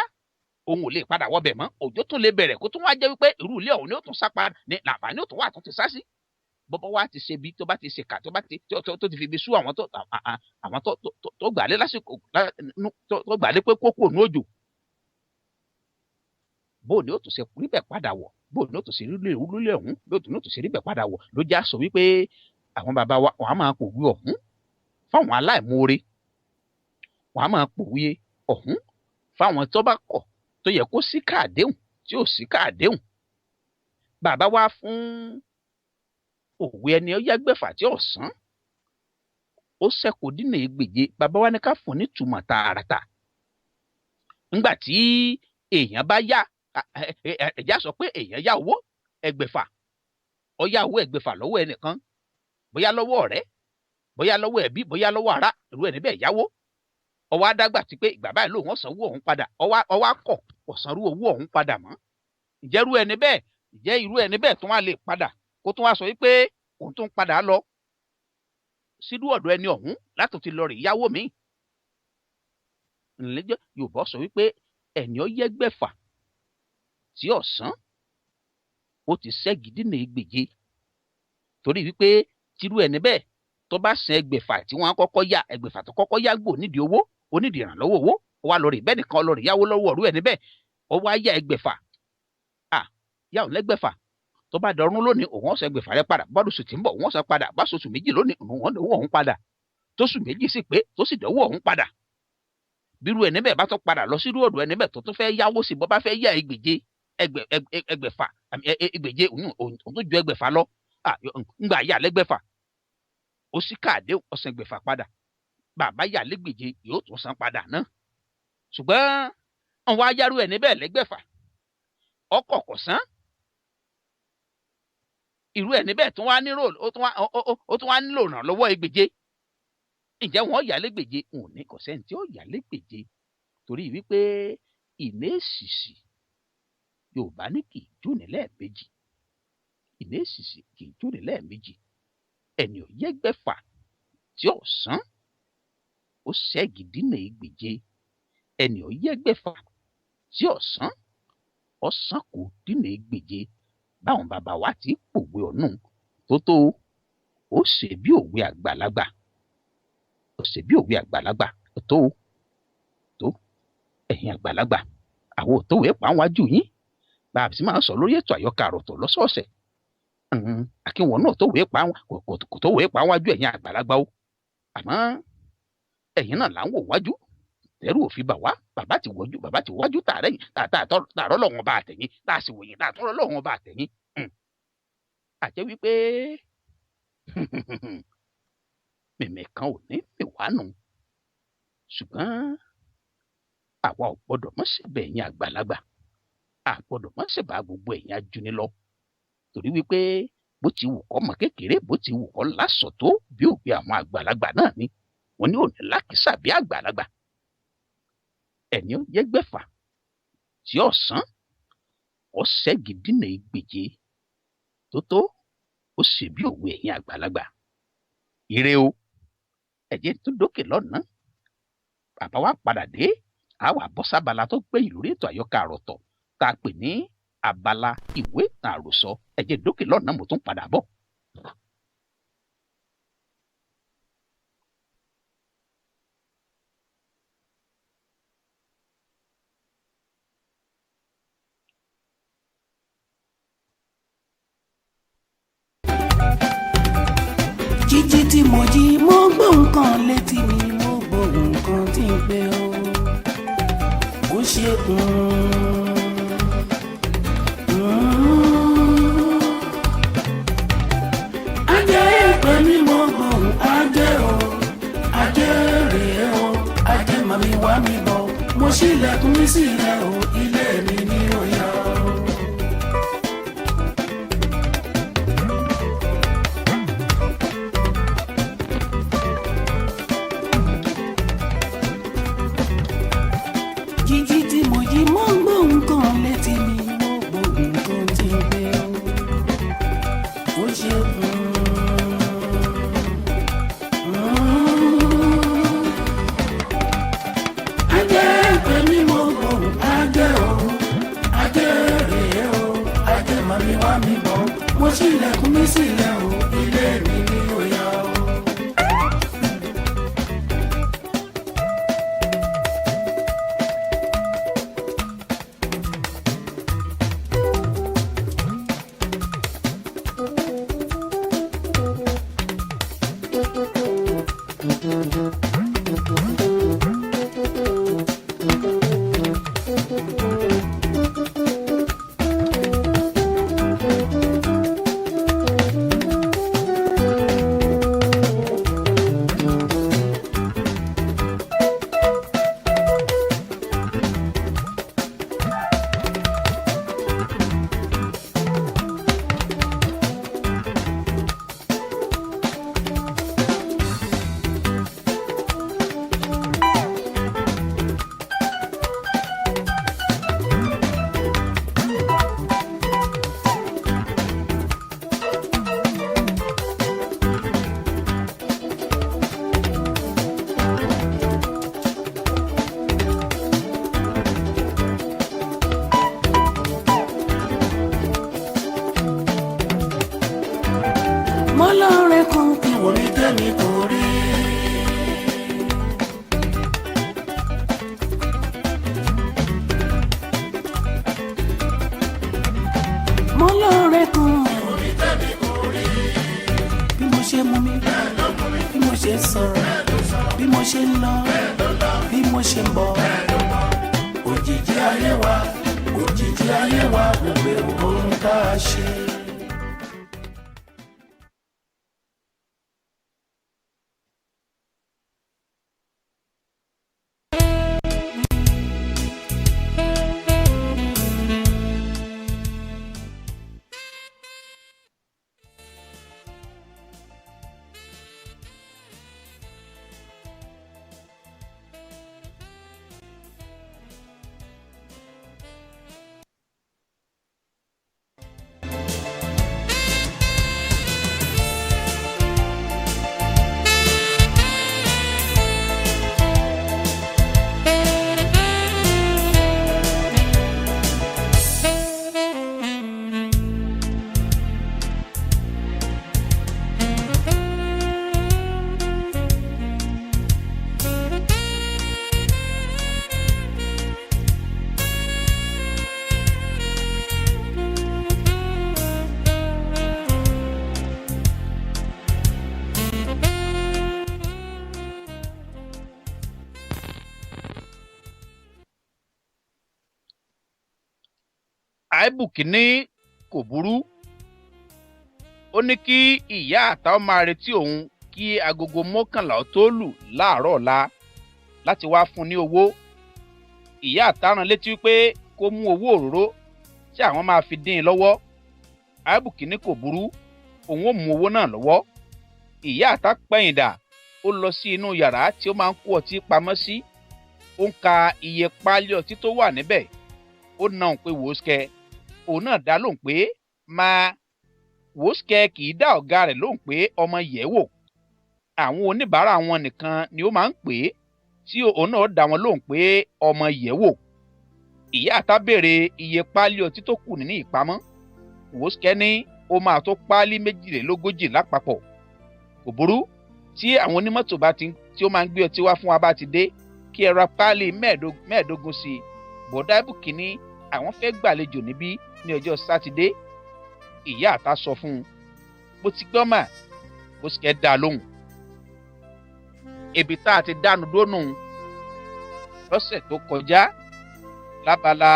òun ò lè padà wọbẹ̀ mọ́ òjò tún lè bẹ̀rẹ̀ kó tún wá jẹ́ wípé irú ilé ọ̀hún ni ó tún sá padà ní làǹfààní ó tún wà tó ti sá sí. bọ́bọ́ wá ti ṣe bí tó bá ti ṣe kà tó ti fi ibi sú àwọn tó gbàlé lásìkò tó gbàlé pé kókó òun òjò. bó ni ó tún ṣe rí bẹ̀ padà wọ̀ bó ni ó tún ṣe rí lulẹ̀ ọ̀hún bó ni ó tún ṣe rí bẹ̀ padà wọ̀ ló já sọ wípé àwọn bàbá wa wọ́n á máa pòwe ọ̀hún fáwọn aláìmoore wọ́n á máa pòwe ọ̀hún fáwọn tó bá kọ̀ tó yẹ kó sí káàdéhùn tí ò sí káàdéhùn. bàbá wa fún òwe ẹni ó yẹ́gbẹ́fà tí ọ̀sán ó ṣẹ́kù dínà ègbèje bàbá wa ní ká fún nítumọ̀ tààràtà. ńgbà tí èèyàn bá yá ẹ̀já sọ pé èèyàn yá owó ẹgbẹ̀fà ó yá owó ẹgbẹ̀fà lọ́wọ́ ẹnìkan bóyá lọ́wọ́ ọ̀rẹ́ bóyá lọ́wọ́ ẹbí bóyá lọ́wọ́ ará irú ẹni bẹ́ẹ̀ yáwó ọwọ́ adágbà ti pé ìgbà báyìí lòun ọ̀sán owó ọ̀hún padà ọwọ́ akọ̀ ọ̀sánrú owó ọ̀hún padà mọ́. ǹjẹ́ irú ẹni bẹ́ẹ̀ tún wá lè padà kó tún wá sọ wípé òun tún padà lọ sídú ọ̀dọ̀ ẹni ọ̀hún láti ti lọ rè yáwó mi. ǹlẹ́jọ́ Yorùbá sọ wípé ẹni ó yẹ́gbẹ́fà tí ọ̀sán ó ti ṣẹ́gi dínà ègbèje torí wípé tírú ẹni bẹ́ẹ̀ tó bá san ẹgbẹ̀fà tí wọ́n á kọ́kọ́ yá ẹgbẹ̀fà tó kọ́kọ́ yá gbò nídìí owó onídìí ìrànlọ́wọ́ owó ó wá lọ rè bẹ́ẹ̀ nìkan lọ rè yáwó lọ́wọ́ ọ̀rú ẹni bẹ́ẹ̀ ó wá yá ẹgbẹ̀fà yá òun lẹ́gbẹ̀fà tó bá dọ̀rùn lónìí òun ọ̀sẹ̀ ẹgbẹ̀fà rẹ padà bọ́dún sùn tí ń bọ̀ òun ọ̀sẹ̀ padà bá sọ̀sù méjì lónìí òun owó ọ̀hún padà tó sùn méjì sì pé tó sì dọ̀wọ́ ọ̀hún padà. bírú ẹni bẹ́ẹ̀ bá tó padà lọ sírú ọ̀dọ̀ ẹni bẹ́ẹ̀ tó tún fẹ́ yáwó sí bọ́ bá fẹ́ yá ẹgbẹ̀fà ẹgbẹ̀je òun tó ju ẹgbẹ̀fà lọ ńgbà yà lẹ́gbẹ̀fà ó sì káàdé ọ̀sán ẹgbẹ̀fà padà bàbá yà lẹ́gbẹ̀je yóò tún san padà náà. ṣùgbọ́n àwọn ayárú ẹni bẹ́ẹ̀ lẹ́gbẹ̀fà ọkọ̀ kò san irú ẹni bẹ́ẹ̀ tún wá nílò ó tún wá nílò ìrànlọ́wọ́ ẹgbẹ̀je. ǹjẹ́ wọ́n yà lẹ́gbẹ̀je òun ní kò sẹ́ni tí ó yà lẹ́gbẹ̀je torí wípé ìní èsìsì Yorùbá ní kì í jóni lẹ́ẹ̀mejì ìní èsìsì kì í jóni lẹ́ẹ̀mejì ẹni ò yẹ́gbẹ́fà tí ọ̀sán ó ṣẹ́gi dínà ègbèje ẹni ò yẹ́gbẹ́fà tí ọ̀sán ọ̀sán kò dínà ègbèje báwọn bàbá wa ti pòwe ọ̀nù tó ó ṣe bí òwe àgbàlagbà ó ṣe bí òwe àgbàlagbà tó ẹ̀yin àgbàlagbà àwọn òtòwé pa wájú yín bá a sì máa sọ lórí ètò Àyọkà Àròtọ̀ lọ́sọ̀ọ̀sẹ̀ àkínwọ̀n náà kò tówé pa wájú ẹ̀yin àgbàlagbà o àmọ́ ẹ̀yin náà là ń wò wájú tẹ́rù òfin bà wá bàbá ti wájú tààrọ́ lọ́wọ́n bá àtẹ̀yìn tá a sì wòyìn tààtọ́ lọ́wọ́n bá àtẹ̀yìn àjẹ́ wípé mẹ̀mẹ̀ kan ò ní mìwánu ṣùgbọ́n àwa ò gbọ́dọ̀ mọ́ ṣẹ̀bẹ̀ ẹ̀yin àgbàlagbà a gbọ́dọ̀ mọ́ ṣẹ̀bà gbogbo ẹ̀yin ajúni lọ torí wípé bó ti wù kọ́ mọ kékeré bó ti wù kọ́ lásọ̀ tó bí òbí àwọn àgbàlagbà náà ni wọ́n ní òní lákìsà bí àgbàlagbà ẹni ó jẹ́ gbẹ̀fà tí ọ̀sán ọ̀sẹ̀ gidina ìgbèje tó ó sì bí òwe ẹ̀yin àgbàlagbà ire o ẹ̀jẹ̀ tó dókè lọ́nà bàbá wa padà dé àwa bọ́ sábala tó gbẹ̀yìn lórí ètò Àyọkà Àròtọ̀ tá a pè ní abala ìwé ìtàn àròsọ ẹ̀jẹ̀ dókè lọ́nà mo tún padà bọ̀. jíjí tí mo jí mo gbọ́ nǹkan létí mi mo gbọ́ nǹkan tí ń pè ó ó ṣe ajẹ́ ìpè mi mo gbọ́ ajẹ́ o ajẹ́ rèé o ajẹ́ màmí wá mi bọ̀ mo ṣílẹ̀kùn mi sílẹ̀ o ilé mi ní òyà o. jíjí tí mo jí mo gbọ́ nǹkan létí mi mo gbọ́ nǹkan tí ń pè ó ó ṣe ajẹ́ ìpè mi mo gbọ́ ajẹ́ o ajẹ́ rèé o ajẹ́ màmí wá mi bọ̀ mo ṣílẹ̀kùn mi sílẹ̀ o ilé mi ní òyà o. mo lọ́ọ̀rẹ́ kan kí wọ́n mi tẹ́mi kò rí. mo lọ́ọ̀rẹ́ kan kí wọ́n mi tẹ́mi kò rí. bí mo ṣe mú mi bí mo ṣe sọ̀rọ̀ bí mo ṣe ń lọ bí mo ṣe ń bọ̀. òjijì ayé wa gbogbo ohun tá a ṣe. àìbùkí ní kò burú. Ó ní kí ìyá àtà ó máa retí òun kí agogo mọ́kànlá ó tó lù láàárọ̀ ọ̀la láti wá fún ní owó. Ìyá àtà rán létí wípé kó mú owó òróró tí àwọn máa fi dín in lọ́wọ́. àìbùkí ní kò burú, òun ó mú owó náà lọ́wọ́. Ìyá àtà pẹ̀yìndà, ó lọ sí inú yàrá tí ó máa ń kó ọtí pamọ́ sí. Ó ń ka iye páálí ọtí tó wà níbẹ̀. Ó na òun pé Wòóṣkẹ́. Òun náà dá lóhùn pé máa. Wòóṣkẹ́ kì í dá ọ̀gá rẹ̀ lóhùn pé ọmọ yẹ̀ wò. Àwọn oníbàárà wọn nìkan ni ó máa ń pè é, tí òun náà dá wọn lóhùn pé ọmọ yẹ̀ wò. Ìyá àtà béèrè iye páálí ọtí tó kù nínú ìpamọ́. Wòóṣkẹ́ ní ó máa tó páálí 42 lápapọ̀. Kò burú, tí àwọn onímọ́tò tí ó máa ń gbé ọtí wá fún wa bá ti dé, kí ẹ ra páálí 15 sí i. Bọ̀dá àìbùkí ní àwọn fẹ́ gbàlejò níbí ní ọjọ́ Sátidé. Ìyá àtà sọ fún un, mo ti gbọ́ mà. Wòóṣkẹ́ dá lóhùn. Ibi tá a ti dánu dónú lọ́sẹ̀ tó kọjá lábala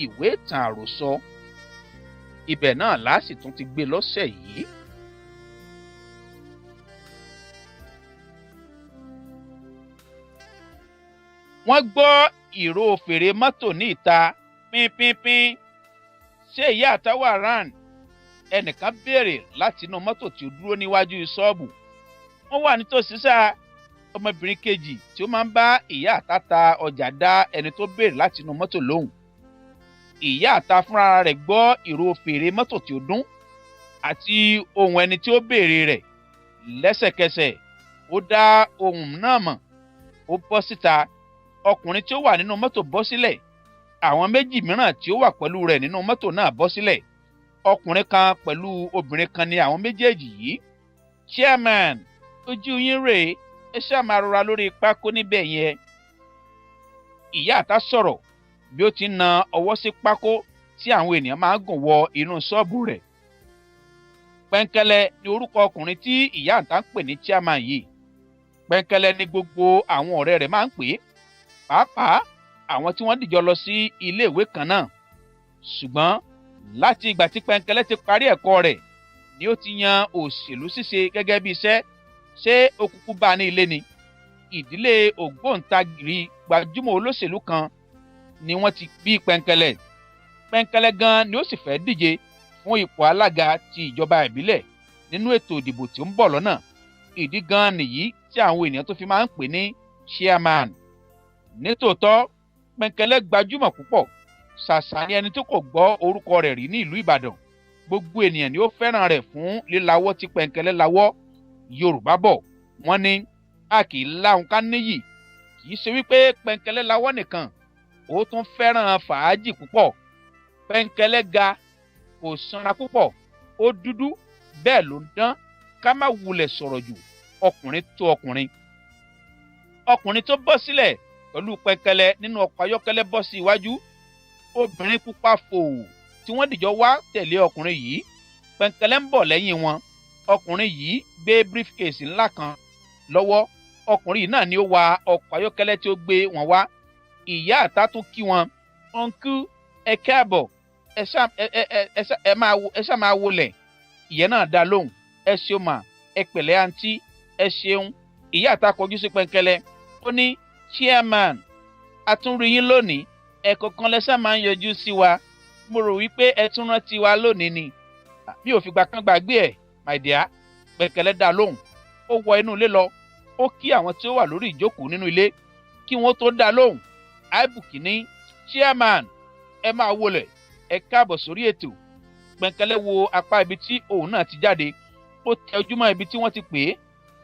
ìwé ìtàn àròsọ. Ibẹ̀ náà láàsì tún ti gbé lọ́sẹ̀ yìí. Wọ́n gbọ́ ìró fèrè mọ́tò ní ìta pínpínpín. Ṣé ìyá àtà wà rán? Ẹnìkan béèrè láti inú mọ́tò tí ó dúró níwájú ṣọ́ọ̀bù. Wọ́n wà nítòsí sáà. Ọmọbìnrin kejì tí ó máa ń bá ìyá àtà ta ọjà dá ẹni tó béèrè láti inú mọ́tò lóhùn. Ìyá àtà fúnra rẹ̀ gbọ́ ìró fèrè mọ́tò tí ó dún àti ohùn ẹni tí ó béèrè rẹ̀. Lẹ́sẹ̀kẹsẹ̀ ó dá ohùn náà mọ̀. Ó bọ́ síta. Ọkùnrin tí ó wà nínú mọ́tò bọ́ sílẹ̀. Àwọn méjì mìíràn tí ó wà pẹ̀lú rẹ̀ nínú mọ́tò náà bọ́ sílẹ̀. Ọkùnrin kan pẹ̀lú obìnrin kan ni àwọn méjèèjì yìí. Chairman, ojú yín rèé, ẹ ṣáà máa rọra lórí pákó níbẹ̀ yẹn. Ìyá àtà sọ̀rọ̀ bí ó ti ń na ọwọ́ sí pákó tí àwọn ènìyàn máa ń gùn wọ inú ṣọ́ọ̀bù rẹ̀. Pẹ́ńkẹ́lẹ́ ni orúkọ ọkùnrin tí ìyá àtà ń pè ní chairman yìí. Pẹ́ńkẹ́lẹ́ ni gbogbo àwọn ọ̀rẹ́ rẹ̀ máa ń pè é, pàápàá àwọn tí wọ́n dìjọ lọ sí ilé ìwé kan náà. Ṣùgbọ́n láti ìgbà tí Pẹ́ńkẹ́lẹ́ ti parí ẹ̀kọ́ rẹ̀ ni ó ti yan òṣèlú ṣíṣe gẹ́gẹ́ bí iṣẹ́. Ṣé ó kúkú bá ní ilé ni? Ìdílé ògbóǹtagìrì gbajúmọ̀ olóṣèlú kan ni wọ́n ti bí Pẹ́ńkẹ́lẹ́. Pẹ́ńkẹ́lẹ́ gan ni ó sì fẹ́ díje fún ipò alága ti ìjọba ìbílẹ̀ nínú ètò ìdìbò tí ó ń bọ̀ lọ́nà. Ìdí gan nìyí tí àwọn ènìyàn tó fi máa ń pè ní chairman. Nítòótọ́, Pẹ́ńkẹ́lẹ́ gbajúmọ̀ púpọ̀. Ṣàṣà ni ẹni tó kò gbọ́ orúkọ rẹ̀ rí ní ìlú Ìbàdàn. Gbogbo ènìyàn ni ó fẹ́ràn rẹ̀ fún lílawọ́ tí Pẹ́ńkẹ́lẹ́ lawọ́. Yorùbá bọ̀, wọ́n ní a kì í láhùn ká níyì. Kì í ṣe wípé Pẹ́ńkẹ́lẹ́ lawọ́ nìkan, ó tún fẹ́ràn fàájì púpọ̀. Pẹ́ńkẹ́lẹ́ ga, kò sanra púpọ̀, ó dúdú, bẹ́ẹ̀ ló ń dán. Ká má wulẹ̀ sọ̀rọ̀ jù, ọkùnrin tó ọkùnrin. Ọkùnrin tó bọ́ sílẹ̀ pẹ̀lú Pẹ́ńkẹ́lẹ́ nínú ọkọ̀ ayọ́kẹ́lẹ́ bọ́ sí iwájú. Obìnrin pupa fòò tí wọ́n dìjọ wá tẹ̀lé ọkùnrin yìí. Pẹ́ńkẹ́lẹ́ ń bọ̀ lẹ́yìn wọn. Ọkùnrin yìí gbé briefcase ńlá kan lọ́wọ́. Ọkùnrin yìí náà ni ó wa ọkọ̀ ayọ́kẹ́lẹ́ tí ó gbé wọn wá. Ìyá àtà tún kí wọn. Ọ̀nkú, ẹ káàbọ̀, ẹ ṣá máa wọlẹ̀. Ìyẹn náà dá lóhùn. Ẹ ṣeun mà, ẹ pẹ̀lẹ́ àǹtí, ẹ ṣeun. Ìyá àtà kọjú sí Pẹ́ńkẹ́lẹ́. Ó ní, chairman, a tún rí yín lónìí. Ẹ̀kọ̀ọ̀kan lẹ́sà máa ń yọjú sí wa. Mo rò wípé ẹ tún rántí wa lónìí ni. Mi ò fìgbà kan gbàgbé ẹ̀, my dear. Pẹ́ńkẹ́lẹ́ dá lóhùn. Ó wọ inú ilé lọ. Ó kí àwọn tí ó wà lórí ìjókòó nínú ilé. Kí wọ́n tó dá lóhùn, àìbùkí ní, chairman, ẹ máa wọlẹ̀, ẹ káàbọ̀ sórí ètò. Pẹ́ńkẹ́lẹ́ wo apá ibi tí òun náà ti jáde. Ó tẹ ojúmọ́ ibi tí wọ́n ti pè é.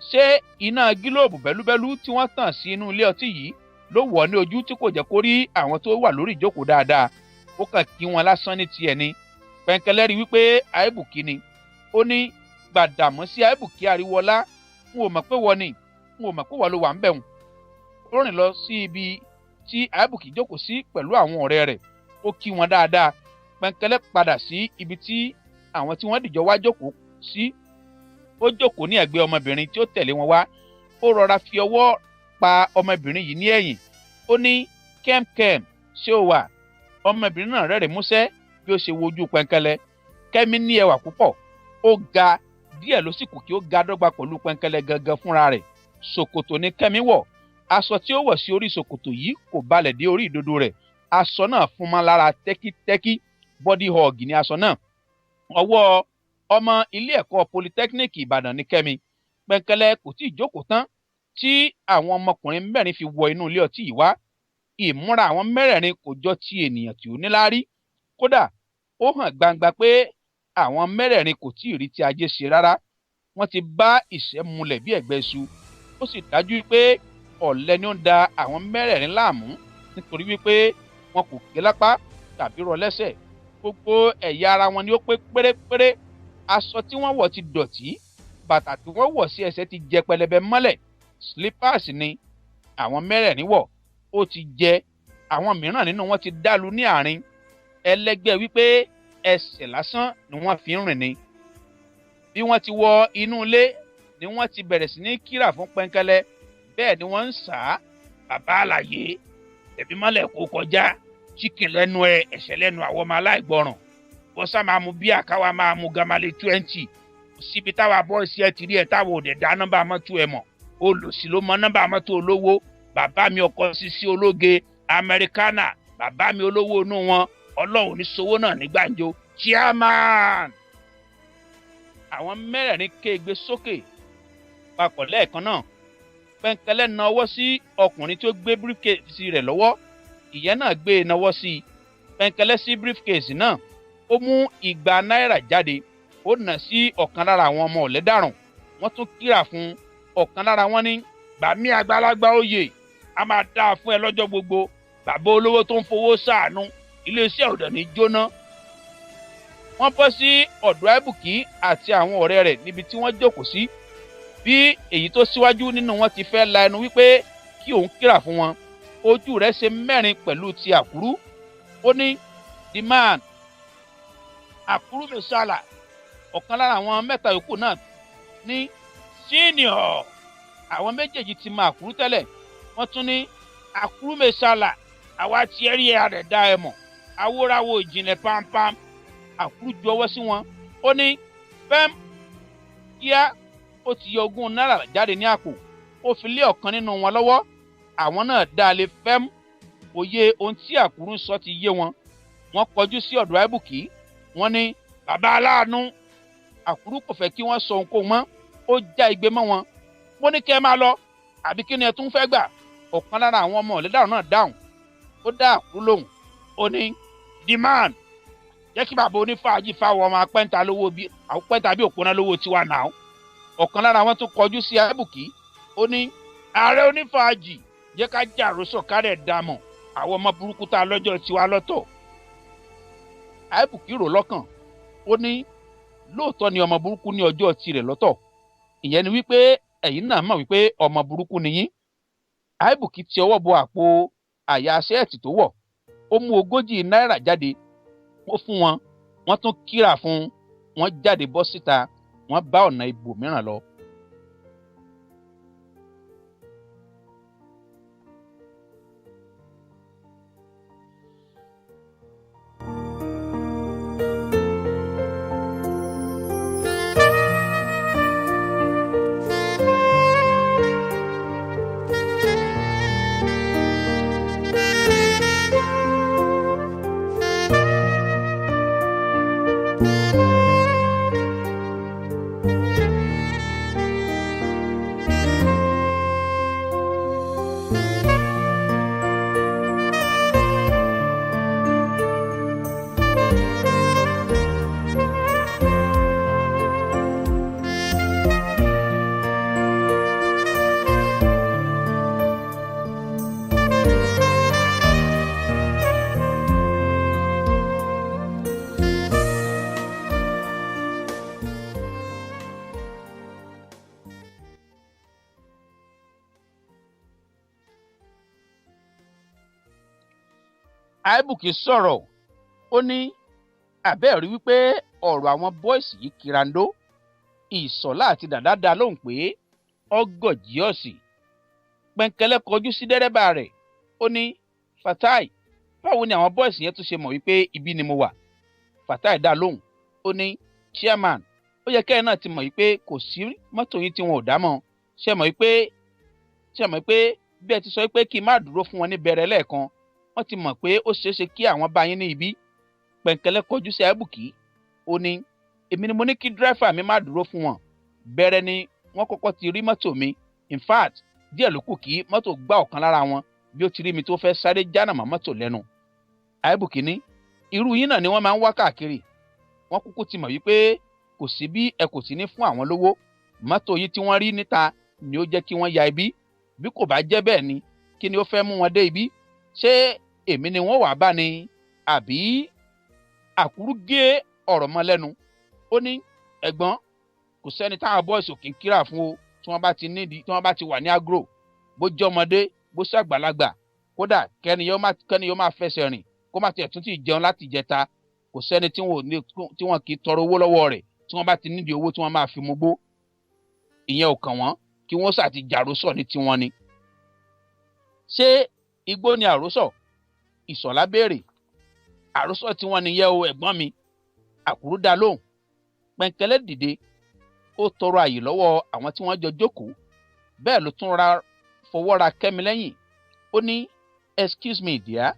Ṣé iná gílóòbù bẹ́lúbẹ́lú tí wọ́n tàn sí inú ilé ọtí yìí ló wọ̀ ní ojú tí kò jẹ́ kó rí àwọn tó wà lórí ìjókòó dáadáa? Ó kàn kí wọn lásán ní tiẹ̀ ni. Pẹ́ńkẹ́lẹ́ rí wípé àìbùkí ni. Ó ní, Gbàdàmọ́sí Àìbùkí Àríwọlá, n ò mọ̀ pé wọ́n ni, n ò mọ̀ pé wọ́n ló wà ń bẹ̀ wọ́n. Ó rìn lọ sí ibi tí Àìbùkí jókòó sí pẹ̀lú àwọn ọ̀rẹ́ rẹ̀. Ó kí wọn dáadáa. Pẹ́ńkẹ́lẹ́ padà sí ibi tí àwọn tí wọ́n dìjọ wá jókòó sí. Ó jókòó ní ẹ̀gbẹ́ ọmọbìnrin tí ó tẹ̀lé wọn wá. Ó rọra fi ọwọ́ pa ọmọbìnrin yìí ní ẹ̀yìn. Ó ní, kẹ́mkẹ́m, ṣé o wà? ọmọbìnrin náà rẹ́rìn músẹ́ bí ó ṣe wojú Pẹ́ńkẹ́lẹ́. Kẹ́mi ní ẹwà púpọ̀, ó ga díẹ̀ ló sì kù kí ó ga dọ́gba pẹ̀lú Pẹ́ńkẹ́lẹ́ gangan fúnra rẹ̀. Ṣòkòtò ni Kẹ́mi wọ̀, aṣọ tí ó wọ̀ sí orí ṣòkòtò yìí kò balẹ̀ dé orí ìdodo rẹ̀, aṣọ náà fún mọ́ lára tẹ́kítẹ́kí, body hug ni aṣọ náà. Ọwọ́ ọmọ ilé ẹ̀kọ́ polytechnic Ìbàdàn ni Kẹ́mi. Pẹ́ńkẹ́lẹ́ kò tí ì jókòó tán tí àwọn ọmọkùnrin mẹ́rin fi wọ inú ilé ọtí yìí wá. Ìmúra àwọn mẹ́rẹ̀ẹ̀rin kò jọ ti ènìyàn tí ó níláárí. Kódà ó hàn gbangba pé àwọn mẹ́rẹ̀ẹ̀rin kò tí ì rí ti ajé ṣe rárá. Wọ́n ti bá ìṣẹ́ mulẹ̀ bí ẹ̀gbẹ́ iṣu. Ó sì dájú pé ọ̀lẹ ni ó ń da àwọn mẹ́rẹ̀ẹ̀rin láàmú nítorí wípé wọn kò gé lápá tàbí rọ lẹ́sẹ̀. Gbogbo ẹ̀yà ara wọn ni ó pé pérépéré. Aṣọ tí wọ́n wọ̀ ti dọ̀tí, bàtà tí wọ́n wọ̀ sí ẹsẹ̀ ti jẹ pẹlẹbẹ mọ́lẹ̀. Slippers ni àwọn mẹ́rẹ̀ẹ̀rin wọ̀, ó ti jẹ. Àwọn mìíràn nínú wọn ti dálu ní àárín. Ẹlẹ́gbẹ́ wípé ẹsẹ̀ lásán ni wọ́n fi ń rìn ni. Bí wọ́n ti wọ inú ilé ni wọ́n ti bẹ̀rẹ̀ sí ní kírà fún Pẹ́ńkẹ́lẹ́. Bẹ́ẹ̀ ni wọ́n ń sà á. Bàbá àlàyé ẹ̀bí mọ́lẹ̀ kó kọjá, chicken lẹ́nu ẹ̀, ẹ̀ṣẹ̀ lẹ́nu àwọn ọmọ aláìgbọràn. Bọ́sà máa mu bíà, káwa máa mu gamale 20. Síbi táwa bọ́ọ̀sì ẹ̀ ti rí ẹ̀ táwa ò dẹ̀ dá nọ́mbà mọ́tò ẹ̀ mọ̀. Olòṣì ló mọ nọ́mbà mọ́tò olówó. Bàbá mi ọkọ Sisi ológe Amẹ́ríkánà, bàbá mi olówó inú wọn, Ọlọ́run ní sowó náà ní gbàǹjo. Chairman. Àwọn mẹ́rẹ̀ẹ̀rin kégbe sókè papọ̀ lẹ́ẹ̀kan náà. Pẹ́ńkẹ́lẹ́ nawọ́ sí ọkùnrin tí ó gbé briefcase rẹ̀ lọ́wọ́. Ìyẹn náà gbé e nawọ́ sí i. Pẹ́ńkẹ́lẹ́ sí briefcase náà. Ó mú igba náírà jáde. Ó nà sí ọ̀kan lára àwọn ọmọ ọ̀lẹ́dàrùn. Wọ́n tún kíra fún ọ̀kan lára wọn ní, gbàmí àgbàlagbà oyè, a máa dáa fún ẹ lọ́jọ́ gbogbo. Bàbá olówó tó ń fowó ṣàánú, iléeṣẹ́ ọ̀dọ̀ ní jóná. Wọ́n bọ́ sí ọ̀dọ̀ Àìbùkí àti àwọn ọ̀rẹ́ rẹ̀ níbi tí wọ́n jókòó sí. Bí èyí tó síwájú nínú wọn ti fẹ́ la ẹnu wípé kí òun kíra fún wọn, ojú rẹ̀ ṣe mẹ́rin pẹ̀lú ti Àkúrú. Ó ní, the man, Àkúrú Mẹ́sàlà. Ọ̀kan lára àwọn mẹ́ta yòókù náà ní, senior. Àwọn méjèèjì ti mọ Àkúrú tẹ́lẹ̀. Wọ́n tún ní, Àkúrú Mẹ́sàlà, àwa ti ẹ̀rí ẹ̀ rẹ̀ dá ẹ mọ̀. Awóráwo ìjìnlẹ̀ pampam. Àkúrú ju ọwọ́ sí wọn. Ó ní, fẹ́m. Kíá ó ti yọ 20 náírà jáde ní àpò. Ó fi lé ọ̀kan nínú wọn lọ́wọ́. Àwọn náà dá a lé fẹ́m. Òye ohun tí Àkúrú ń sọ ti yé wọn. Wọ́n kọjú sí ọ̀dọ̀ Àìbùkí. Wọ́n ní, bàbá aláàánú. Àkúrú kò fẹ́ kí wọ́n sọ ohunkóhun mọ́. Ó já igbe mọ́ wọn. Mo ní kẹ́ ẹ máa lọ, àbí kí ni ẹ tún fẹ́ gbà? Ọ̀kan lára àwọn ọmọ ọ̀lẹ́dàrún náà dáhùn. Ó dá Àkúrú lóhùn. Ó ní, the man, jẹ́ kí bàbá onífàájì fáwọn ọmọ apẹ́ńta lówó bí àpẹ́ńta bí òpónà lówó tiwa náà. Ọ̀kan lára wọn tún kọjú sí Àìbùkí. Ó ní, ààrẹ onífàájì, jẹ́ ká jà àròsọ kárẹ̀ dàmọ̀ àwọn ọmọ burúkú tá a lọ́jọ́ tiwa lọ́tọ̀. Àìbùkí rò lọ́kàn. Ó ní, lóòótọ́ ni ọmọ burúkú ní ọjọ́ tirẹ̀ lọ́tọ̀. Ìyẹn ni wípé ẹ̀yin náà mọ̀ wípé ọmọ burúkú ni yín. Àìbùkí ti ọwọ́ bọ àpò àyà ṣẹ́ẹ̀tì tó wọ̀. Ó mú 40 náírà jáde. Ó fún wọn. Wọ́n tún kíra fún. Wọ́n jáde bọ́ síta. Wọ́n bá ọ̀nà ibòmíràn lọ. Àìbùkí sọ̀rọ̀. Ó ní, àbẹ́ẹ̀rí wípé ọ̀rọ̀ àwọn bọ́ìsì yìí kirandó. Ìsọ̀lá àti Dàdá dá lóhùn pé ọgọ̀jíọ̀sì. Pẹ́ńkẹ́lẹ́ kọjú sí dẹ́rẹ́bà rẹ̀. Ó ní, Fatai, báwo ni àwọn bọ́ìsì yẹn tún ṣe mọ̀ wípé ibi ni mo wà? Fatai dá lóhùn ó ní chairman, ó yẹ kẹ́ẹ̀ náà ti mọ̀ wípé kò sí mọ́tò yín tí wọn ò dá mọ́. ṣe mọ̀ wípé bí ẹ ti sọ pé kí n má dúró fún wọn ní bẹ̀rẹ̀ lẹ́ẹ̀kan, wọ́n ti mọ̀ pé ó ṣeéṣe kí àwọn bá yín ní ibi. Pẹ̀ǹkẹ́lẹ́ kọjú sí Àìbùkí ó ní èmi ni mo ní kí dírẹ́fà mi má dúró fún wọn. Bẹ̀rẹ̀ ni wọ́n kọ́kọ́ ti rí mọ́tò mi. In fact díẹ̀ ló kù kí mọ́tò gbá ọ̀kan lára wọn bí ó ti rí mi tó fẹ́ sáré jánàmọ́ mọ́tò lẹ́nu. Àìbùkí ní irú yín náà ni wọ́n máa ń wá káàkiri. Wọ́n kúkú ti mọ̀ wípé kò sí bí ẹ kò sí ní fún àwọn lówó. Mọ́tò yín tí wọ́n rí níta ni ó jẹ́ kí wọ́n ya ibi. Bí kò bá jẹ́ bẹ́ẹ̀ ni kí ni ó fẹ́ mú wọn dé ibi? Ṣé èmi ni wọ́n wà bá ni àbí? Àkúrú gé ọ̀rọ̀ mọ́ lẹ́nu. Ó ní ẹ̀gbọ́n, kò sẹ́ni táwọn bọ́ọ̀sì òkè ń kíra fún o tí wọ́n bá ti wà ní agro. Bó jẹ́ ọmọdé bó ṣàgbàlagbà, kódà kẹ́ni yóò máa fẹsẹ̀ rìn kó má tiẹ̀ tún ti jẹun láti jẹta. Kò sẹ́ni tí wọ́n kì í tọrọ owó lọ́wọ́ rẹ̀ tí wọ́n bá ti nídìí owó tí wọ́n máa fi mú gbó. Ìyẹn ò kàn wọ́n kí wọ́n sà ti jàrósọ̀ ní tiwọn ni. Ṣé igbó ni àrósọ̀? Ìṣọ̀lá béèrè. Àrósọ̀ tí wọ́n nìyẹn o ẹ̀gbọ́n mi. Àkúrú dá lóhùn. Pẹ̀ǹkẹ́lẹ́ dìde ó tọrọ àyè lọ́wọ́ àwọn tí wọ́n jọ jókòó. Bẹ́ẹ̀ ló tún fọwọ́ ra Kẹ́mi lẹ́yìn. Ó ní excuse me dear.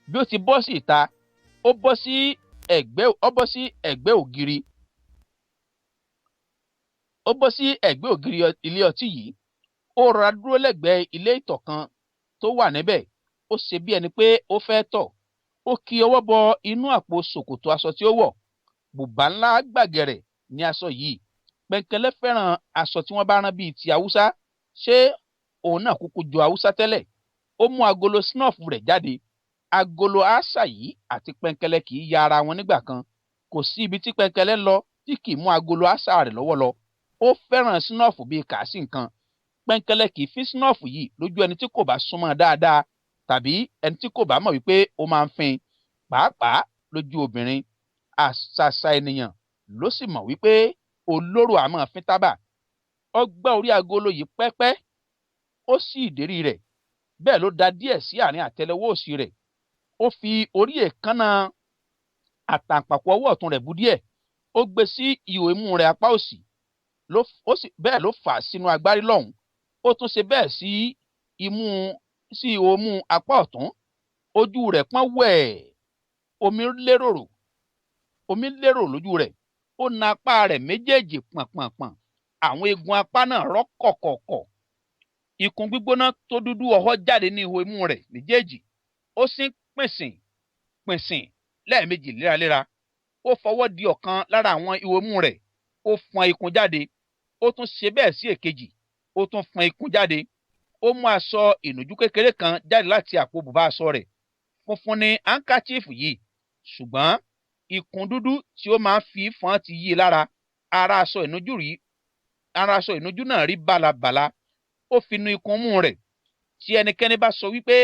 Bí ó ti bọ́ sí ìta, ó bọ́ sí ẹ̀gbẹ́ ògiri. Ó bọ́ sí ẹ̀gbẹ́ ògiri ilé ọtí yìí. Ó rọra dúró lẹ́gbẹ̀ẹ́ ilé ìtọ̀ kan tó wà níbẹ̀. Ó ṣe bí ẹni pé ó fẹ́ tọ̀. Ó kí ọwọ́ bọ inú àpò ṣòkòtò aṣọ tí ó wọ̀. Bùbá ńlá gbàgẹ̀rẹ̀ ní aṣọ yìí. Pẹ̀ǹkẹ́lẹ́ fẹ́ràn aṣọ tí wọ́n bá rán bíi ti Haúsá. Ṣé òun náà kúkú jọ Haúsá tẹ́lẹ̀? Ó mú agolo snuff rẹ̀ jáde. Agolo àṣà yìí àti Pẹ̀ǹkẹ́lẹ́ kì í ya ara wọn nígbà kan. Kò sí ibi tí Pẹ̀ǹkẹ́lẹ́ lọ tí kì í mú agolo àṣà rẹ̀ lọ́wọ́ lọ. Ó fẹ́ràn snuff bíi kàásì nǹkan. Pẹ̀ǹkẹ́lẹ́ kì í fi snuff yìí lójú ẹni tí kò bá súnmọ́ dáadáa tàbí ẹni tí kò bá mọ̀ wípé ó máa ń fin. Pàápàá lójú obìnrin. Àṣàṣà ènìyàn ló sì mọ̀ wípé olóró àmọ́ fín tábà. Ó gbá orí agolo yìí pẹ́pẹ́. Ó sì ìdérí rẹ̀. Bẹ́ẹ̀ ló da díẹ̀ sí àárín àtẹ́lẹwọ́ òsì rẹ̀. Ó fi orí èékánná àtàǹpàkò ọwọ́ ọ̀tún rẹ̀ bú díẹ̀. Ó gbé sí ihò imú rẹ̀ apá òsì. Bẹ́ẹ̀ ló fà á sínú agbárí lọ́hùn. Ó tún ṣe bẹ́ẹ̀ sí ihò imú apá ọ̀tún. Ojú rẹ̀ pọ́n wẹ̀ẹ́. Omi lérò lójú rẹ̀. Ó na apá rẹ̀ méjèèjì pọ̀npọ̀npọ̀n. Àwọn eegun apá náà rọ́ kọ̀kọ̀kọ̀. Ikùn gbígbóná tó dúdú ọ̀họ́ jáde ní ihò imú rẹ̀ méjèèjì. Ó sín pìnsìn lẹ́ẹ̀mejì léraléra. Ó fọwọ́ di ọ̀kan lára àwọn ihò imú rẹ̀. Ó fọn ikùn jáde. Ó tún ṣe bẹ́ẹ̀ sí èkejì. Ó tún fọn ikùn jáde. Ó mú aṣọ ìnùjú kékeré kan jáde láti àpò bùbá aṣọ rẹ̀. Funfun ni handkerchief yìí. Ṣùgbọ́n ikùn dúdú tí ó máa ń fi fọn ti yí lára. Ara aṣọ ìnùjú náà rí bálabàla. Ó fi nu ikùn mú rẹ̀. Tí ẹnikẹ́ni bá sọ wípé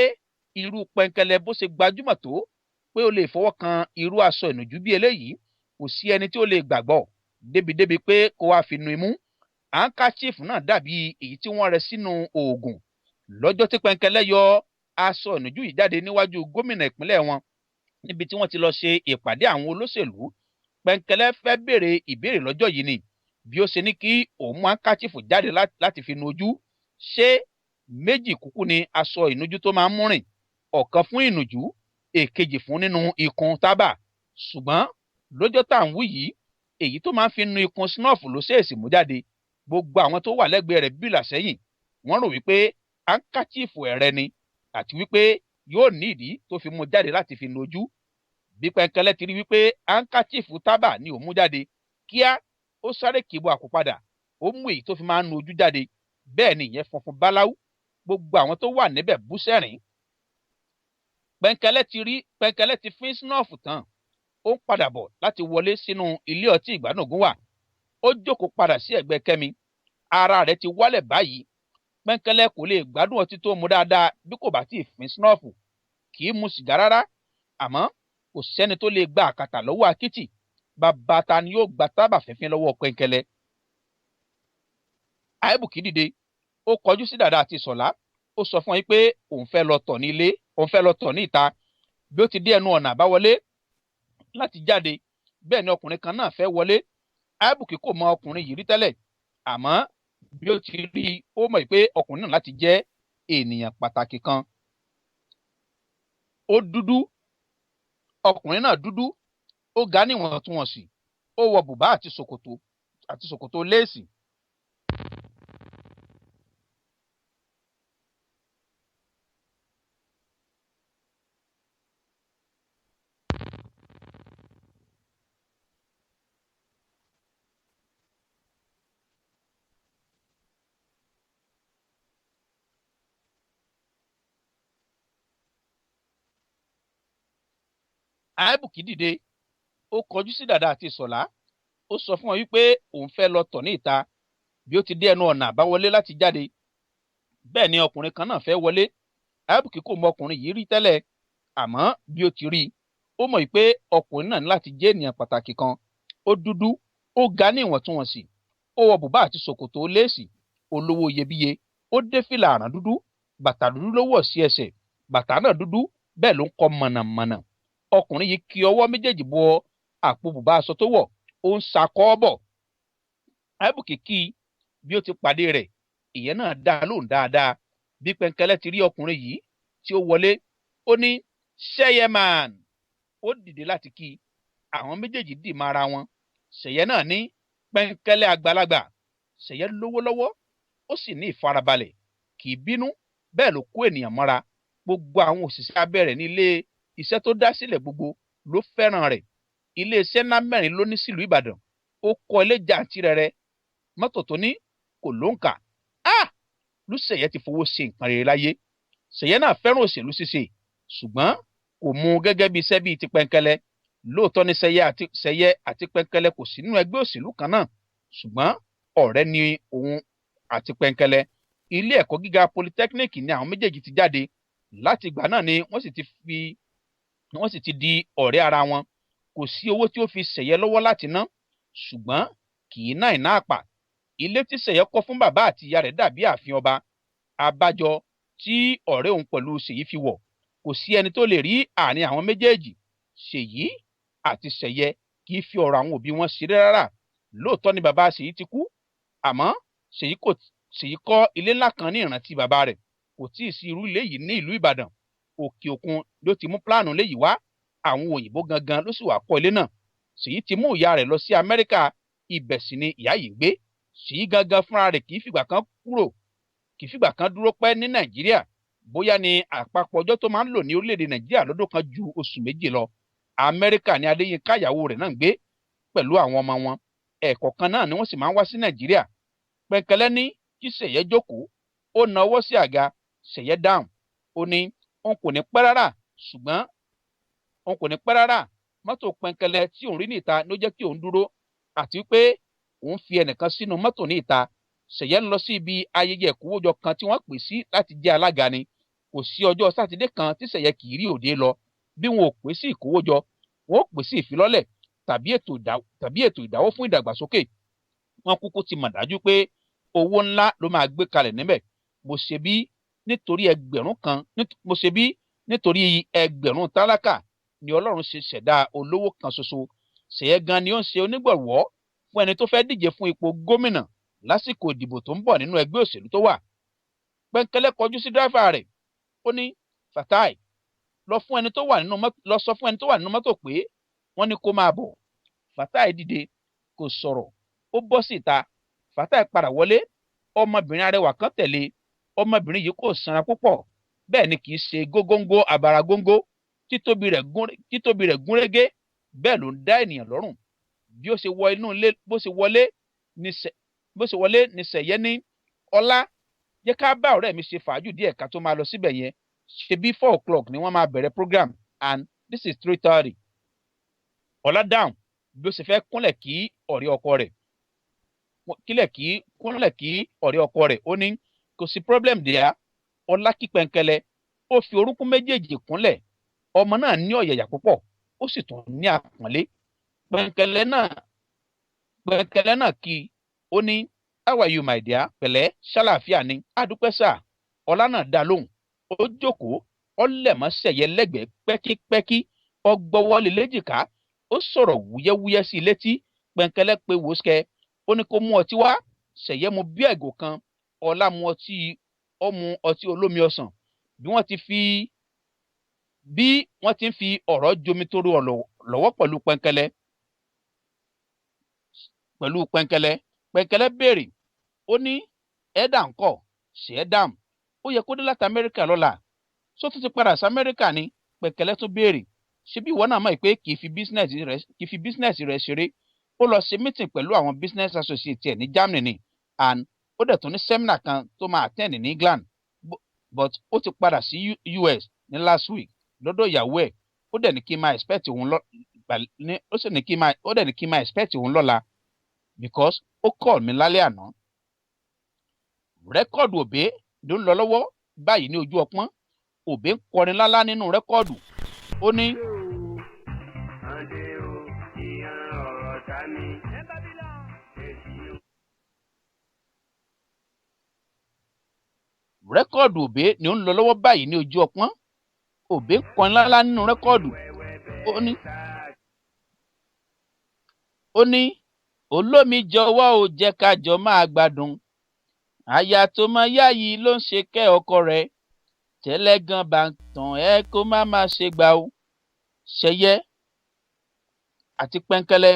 irú Pẹ̀ǹkẹ́lẹ́ bó ṣe gbajúmọ̀ tó pé ó lè fọwọ́ kan irú aṣọ ìnùjú bí eléyìí, kò sí ẹni tí ó lè gbàgbọ́ débi pé kó wá fi nu imú. Handkerchief náà dàbí èyí tí wọ́n rẹ sínú oògùn. Lọ́jọ́ tí Pẹ̀ǹkẹ́lẹ́ yọ aṣọ ìnùjú yìí jáde níwájú gómìnà ìpínlẹ̀ wọn níbi tí wọ́n ti lọ ṣe ìpàdé àwọn olóṣèlú, Pẹ̀ǹkẹ́lẹ́ fẹ́ béèrè ìbéèrè lọ́jọ́ yìí ni bí ó ṣe ní kí òun mú handkerchief jáde láti fi nu ojú. Ṣé méjì kúkú ni aṣọ ìnujú tó máa ń múrìn? Ọ̀kan fún ìnùjú, èkejì fún nínú ikùn tábà. Ṣùgbọ́n lọ́jọ́ tá à ń wí yìí, èyí tó máa ń fi nu ikùn snuff ló ṣèèṣì mú jáde. Gbogbo àwọn tó wà lẹ́gbẹ̀ẹ́ rẹ̀ bìlà sẹ́yìn. Wọ́n rò wípé handkerchief ẹ̀rẹ́ ni àti wípé yóò ní ìdí tó fi mú jáde láti fi nu ojú. Bí Pẹ̀ǹkẹ́lẹ́ ti rí wípé handkerchief tábà ni ó mú jáde, kíá ó sáré kìbọ àpò padà. Ó mú èyí tó fi máa ń nu ojú jáde. Bẹ́ẹ̀ ni ìyẹn funfun báláú. Gbogbo àwọn tó wà níbẹ̀ bú sẹ́rìn. Pẹ̀ǹkẹ́lẹ́ ti fín snuff tán. Ó ń padà bọ̀ láti wọlé sínú ilé ọtí ìgbádùn wà. Ó jókòó padà sí ẹ̀gbẹ́ Kẹ́mi. Ara rẹ̀ ti wálẹ̀ báyìí. Pẹ̀ǹkẹ́lẹ́ kò lè gbádùn ọtí tó mu dáadáa bí kò bá tí ì fín snuff. Kì í mu sìgá rárá. Àmọ́ kò sẹ́ni tó lè gba àkàtà lọ́wọ́ akítì. Bàbá ta ni yóò gba tábà fínfín lọ́wọ́ Pẹ̀ǹkẹ́lẹ́? Àìbùkí dìde. Ó kọjú sí Dàda àti Ìṣọ̀lá. Ó sọ fún wọn pé òun fẹ́ lọ tọ̀ ní ìta. bí ó ti dé ẹnu ọ̀nà àbáwọlé láti jáde bẹ́ẹ̀ ni ọkùnrin kan náà fẹ́ wọlé. Ábùkì kò mọ ọkùnrin yìí rí tẹ́lẹ̀, àmọ́ bí ó ti rí ó mọ̀ pé ọkùnrin náà láti jẹ́ ènìyàn pàtàkì kan. Ó dúdú, ọkùnrin náà dúdú, ó ga níwọ̀ntúnwọ̀nsì, ó wọ bùbá àti ṣòkòtò léèsì. Ábùkì dìde, ó kọjú sí Dàda àti Ìṣọ̀lá, ó sọ fún wọn wípé òun fẹ́ lọ tọ̀ ní ìta. Bí ó ti dé ẹnu ọ̀nà àbáwọlé láti jáde bẹ́ẹ̀ ni ọkùnrin kan náà fẹ́ wọlé. Ábùkì kò mọ ọkùnrin yìí rí tẹ́lẹ̀, àmọ́ bí ó ti rí ó mọ̀ wípé ọkùnrin náà ní láti jẹ́ ènìyàn pàtàkì kan. Ó dúdú, ó ga ní ìwọ̀ntúnwọ̀nsì, ó wọ bùbá àti ṣòkòtò léèsì olówó iyebíye, ó dé fìlà àrán dúdú, bàtà dúdú ló wọ̀ sí ẹsẹ̀, bàtà náà dúdú bẹ́ẹ̀ ló ń kọ́ mọ̀nàmọ̀nà. Ọkùnrin yìí kí ọwọ́ méjèèjì bọ àpò bùbá aṣọ tó wọ̀, ó ń sakọ́ bọ̀. Ábùkì kí bí ó ti pàdé rẹ̀, ìyẹn náà dá lóhùn dáadáa. Bí Pẹ̀nkẹ́lẹ́ ti rí ọkùnrin yìí tí ó wọlé, ó ní ṣẹ́yẹ man. Ó dìde láti kí, àwọn méjèèjì dì mọ́ ara wọn. Ṣẹ̀yẹ náà ní Pẹ̀nkẹ́lẹ́ àgbàlagbà. Ṣẹ̀yẹ lówó lọ́wọ́, ó sì ní ìfarabalẹ̀, kì í bínú, bẹ́ẹ̀ ló kó ènìyàn mọ́ra. Gbogbo àwọn òṣìṣẹ́ abẹ́ rẹ̀ ní ilé iṣẹ́ tó dá sílẹ̀ gbogbo ló fẹ́ràn rẹ̀. Ilé iṣẹ́ ńlá 4 ló ní sílùú Ìbàdàn. Ó kọ́ ilé jàǹtìrẹrẹ, mọ́tò tó ní kò lóǹkà. Lúṣẹ̀yẹ ti fowó ṣe nǹkan rere láyé. Ṣẹ̀yẹ náà fẹ́ràn òṣèlú ṣíṣe, ṣùgbọ́n kò mú gẹ́gẹ́ bí iṣẹ́ bíi ti Pẹ̀nkẹ́lẹ́. Lóòótọ́ ni Ṣẹ̀yẹ àti Pẹ̀nkẹ́lẹ́ kò sí nínú ẹgbẹ́ òṣèlú kan náà, ṣùgbọ́n ọ̀rẹ́ ni òun àti Pẹ̀nkẹ́lẹ́. Ilé ẹ̀kọ́ gíga polytechnic ni àwọn méjèèjì ti jáde. Láti ìgbà náà ni wọ́n sì ti di ọ̀rẹ́ ara wọn. Kò sí owó tí ó fi Ṣẹ̀yẹ lọ́wọ́ láti ná, ṣùgbọ́n kì í ná ìná àpà. Ilé tí Ṣẹ̀yẹ kọ́ fún bàbá àti ìyá rẹ̀ dàbí ààfin ọba. Abájọ tí ọ̀rẹ́ òun pẹ̀lú Ṣèyí fi wọ̀, kò sí ẹni tó lè rí àárín àwọn méjèèjì. Ṣèyí àti Ṣẹ̀yẹ kì í fi ọ̀rọ̀ àwọn òbí wọn ṣeré rárá. Lóòótọ́ ni bàbá Ṣèyí ti kú, àmọ́ Ṣèyí kọ́ ilé ńlá kan ní ìrántí bàbá rẹ̀. Kò tíì sí irú ilé yìí ní ìlú Ìbàdàn. Òkè òkun ló ti mú pláànù léyìí wá, àwọn òyìnbó gangan ló sì wá kọ́ ilé náà. Ṣèyí ti mú ìyá rẹ̀ lọ sí Amẹ́ríkà, ibẹ̀ sì ni ìyá yìí gbé. Ṣèyí gangan fúnra rẹ̀ kì í fìgbà kan dúró pẹ́ ní Nàìjíríà. Bóyá ni àpapọ̀ ọjọ́ tó máa ń lò ní orílẹ̀-èdè Nàìjíríà lọ́dún kan ju oṣù 2 lọ. Amẹ́ríkà ni Adéyínká ìyàwó rẹ̀ náà ń gbé pẹ̀lú àwọn ọmọ wọn. Ẹ̀ẹ̀kọ̀kan náà ni wọ́n sì máa ń wá sí Nàìjíríà. Pẹ̀nkẹ́lẹ́ ní kí Ṣẹ̀yẹ jókòó, ó na ọwọ́ sí àga. Ṣẹ̀yẹ dáhùn, ó ní òun kò ní pẹ́ rárá. Mọ́tò Pẹ̀nkẹ́lẹ́ tí òun rí ní ìta ló jẹ́ kí òun dúró, àti pé òun fi ẹnìkan sínú mọ́tò ní ìta. Ṣẹ̀yẹ ń lọ sí ibi ayẹyẹ ìkówójọ kan tí wọ́n pè sí láti jẹ́ alága ni. Kò sí ọjọ́ Sátidé kan tí Ṣẹ̀yẹ kì í rí òde lọ. Bí wọn ò pè sí ìkówójọ, wọn ò pè sí ìfilọ́lẹ̀ tàbí ètò ìdáwó fún ìdàgbàsókè. Wọ́n kúkú ti mọ̀ dájú pé owó ńlá ló máa gbé kalẹ̀ níbẹ̀. Mo ṣe bí nítorí ẹgbẹ̀rún tálákà ni Ọlọ́run ṣe ṣẹ̀dá olówó kan ṣoṣo. Ṣẹ̀yẹ gan ni ó ń ṣe onígbọ̀wọ́ fún ẹni tó fẹ́ díje fún ipò gómìnà lásìkò ìdìbò tó ń bọ̀ nínú ẹgbẹ́ òṣèlú tó wà. Pẹ̀nkẹ́lẹ́ kọjú sí dráìfà rẹ̀, ó ní Fatai, lọ sọ fún ẹni tó wà nínú mọ́tò pé wọ́n ní kó máa bọ̀. Fatai dìde, kò sọ̀rọ̀, ó bọ́ síta. Fatai padà wọlé, ọmọbìnrin arẹwà kan tẹ̀lé. Ọmọbìnrin yìí kò sanra púpọ̀, bẹ́ẹ̀ ni kì í ṣe gógóńgó àbàràgóńgó. Títóbi rẹ̀ gúnrégé, bẹ́ẹ̀ ló ń dá ènìyàn lọ́rùn. Bí ó ṣe wọ inú ilé, bó ṣe wọlé ní Ṣẹ̀yẹ ní, Ọlá, jẹ́ ká bá ọ̀rẹ́ mi ṣe fàájù díẹ̀ ká tó máa lọ síbẹ̀ yẹn. Ṣe bí 4 o'clock ni wọ́n máa bẹ̀rẹ̀ program and this is 3:30. Ọlá dáhùn bí ó ṣe fẹ́ kúnlẹ̀ kí ọ̀rẹ́ ọkọ rẹ̀, ó ní kò sí problem díẹ̀. Ọlá kí Pẹ̀nkẹ́lẹ́, ó fi orúnkún méjèèjì kúnlẹ̀. Ọmọ náà ní ọ̀yàyà púpọ̀, ó sì tún ní àpọ́nlé. Pẹ̀nkẹ́lẹ́ náà kí, ó ní how are you my dear? Pẹ̀lẹ́, ṣàlàáfíà ni? Adúpẹ́ sà. Ọlá náà dá lóhùn, ó jókòó, ọlẹ́mọ̀ ṣẹ̀yẹ lẹ́gbẹ̀ẹ́ pẹ́kípẹ́kí ọgbọ́wọ́lé léjìká ó sọ̀rọ̀ wúyẹ́wúyẹ́ sí i létí pẹ̀ǹkẹ́lẹ́ pé wòóṣkẹ́ ó ní kó mú ọtí wá ṣẹ̀yẹ mu bí ẹ̀gò kan ọlá mu ọtí olómi ọsàn bí wọ́n ti ń fi ọ̀rọ̀ jomi torí lọ́wọ́ pẹ̀lú pẹ̀ǹkẹ́lẹ́ béèrè ó ní ẹ̀dà ńkọ́ ṣe ẹ̀dàm ó yẹ kó dé láti amẹ́ríkà lọ́la só tún ti padà sí amẹ́ríkà ni pẹ̀ǹkẹ́lẹ́ tún béèrè ṣebí ìwọ náà mọ̀ pé kì í fi bísínẹ́sì rẹ̀ ṣeré ó lọ ṣe meeting pẹ̀lú àwọn business associate ẹ̀ ní Germany ni and ó dẹ̀ tún ní seminar kan tó máa attend ní England but ó ti padà sí US ní last week lọ́dọ̀ ìyàwó ẹ̀ ó dẹ̀ ní kí n máa expect òun lọ́la because ó call mi lálẹ́ àná. Rẹ́kọ̀dù Òbé ló ń lọ lọ́wọ́ báyìí ní ojú ọpọ́n Òbé ń kọrin lálá nínú rẹ́kọ̀dù ó ní. Rẹ́kọ̀dù Òbé ni ó ń lọ lọ́wọ́ báyìí ní ojú ọpọ́n Òbé ń kọrin lálá nínú rẹ́kọ̀dù ó ní olómi jọ̀wọ́ ò jẹ́ ká jọ máa gbádùn aya tó máa yá yìí ló ń ṣe kẹ́ ọkọ rẹ̀ tẹ́lẹ̀ gan bá ń tàn ẹ́ kó má máa ṣe gbà ó ṣẹyẹ àti pẹ̀ǹkẹ́lẹ́.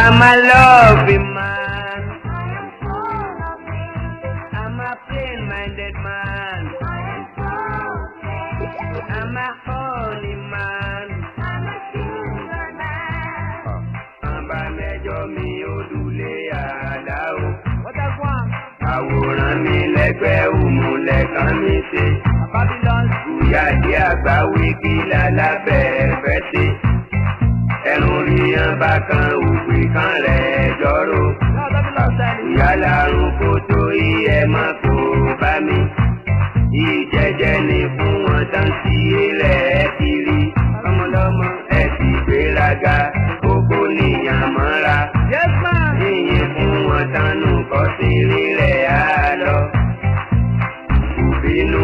I'm a loving man. I'm a plain-minded man. I'm a holy man. Bàbá mẹ́jọ mi ò dúlé àdá o. Àwòrán mi lẹ́gbẹ́ òmùlẹ̀ kan mi ṣe. Ìyáàdí àgbà wíkí lálábẹ́ fẹ́ ṣe. Ẹnu ríyan bá kan òpè kan rẹ̀ jọ́rò. Ìyálà àrùn kò tó iye má kó bá mi. Ìjẹ́jẹ́ ni fún wọn tán sí ilẹ̀ kiri. Ọmọlọ́mọ ẹ ti gbéraga, gbogbo níyàn mọ́ra. Ìyẹn fún wọn tánú kọ́ sí rírẹ̀ á lọ. Bínú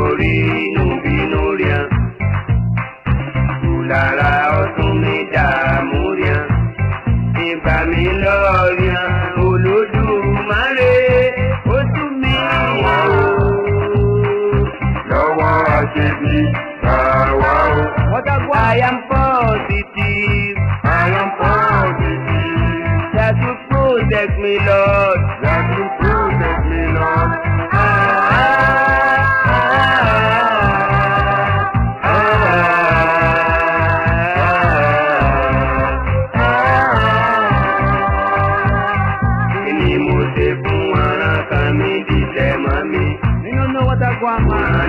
orí inú bínú ríàn. Lára ọdún mi dààmú ríàn. Ìgbà mi lọ ríàn. Olódùmarè ó tún mi wá o. Lọ́wọ́ àṣebí bàwá o. I am positive. I am positive. That will protect me, Lord. That will protect me, Lord.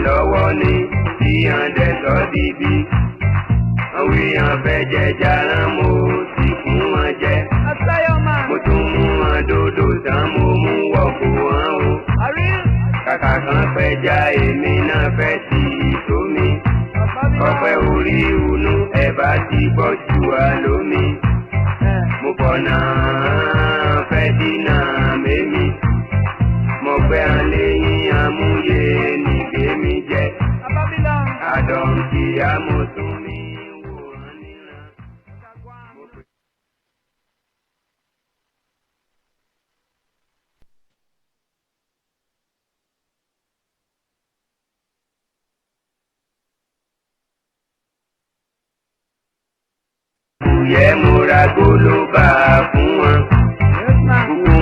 Lọ́wọ́ ni tí àndẹ̀ sọ dìbí. Àwọn èèyàn fẹ́ jẹ jàrán mo sì fún wọn jẹ. Mo tún mú wọn dòdò tán mo mú wọ̀kú wọn o. Kàkà kan fẹ́ já èmi náà fẹ́ sí ìtómi. Ọpẹ́ orí ìhùnú ẹ̀ bá ti bọ́ jù wá lómi. Mo bọ̀ náà fẹ́ dínà mẹ́mi. Mo gbẹ́ àléyìn amúyẹ nìgbèmí jẹ. Àdọ̀ǹkì amòtún mi wòran níran. Kùyẹ́ mo ra gólóbà fún wọn.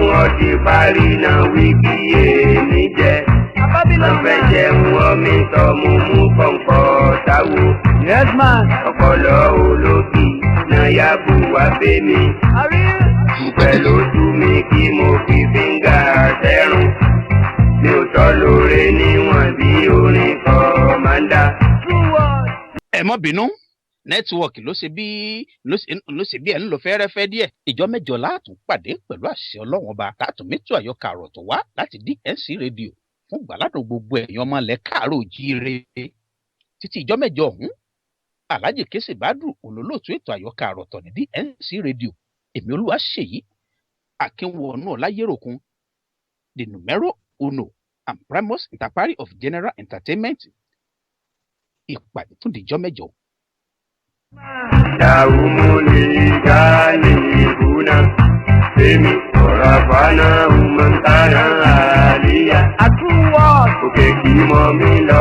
Wọ́n ti parí náà wíkí èmi jẹ́. Wọ́n fẹ́ jẹun omi tọ́ mo mú kọ̀ǹkọ̀ táwo. Ọpọlọ olókì náà yábù wá bẹ́ mi. Dúpẹ́ lójú mi kí mo fi fíńgà sẹ́rùn. Mi ò tọ́ lóore níwọ̀n bí orin kọ̀mándà. Ẹ má bínú nẹ́tíwọ̀kì ló ṣe bí ẹ̀ ń lọ fẹ́rẹ́fẹ́ díẹ̀. ìjọ mẹ́jọ látún pàdé pẹ̀lú àṣẹ ọlọ́run ọba látún mẹ́tò àyọkà àrọ̀ tó wá láti DNC rédíò fún gbàládùn gbogbo ẹ̀yàn ọmọ ilẹ̀ káàárọ̀ oòjíire. títí ìjọ mẹ́jọ ọ̀hún Alhaji Kese Badru olólùtú ètò àyọkà àrọ̀ tọ̀ ní DNC rédíò. èmi Olúwaṣèyí Akínwọ̀nù Ọláyéròkun, the numero uno and primus inter pares of general entertainment. ìpàdé tún dìjọ́ mẹ́jọ. Yaumuli galibuna Semi Orafana Umantana Aliyah Òkè kí mọ́ mi lọ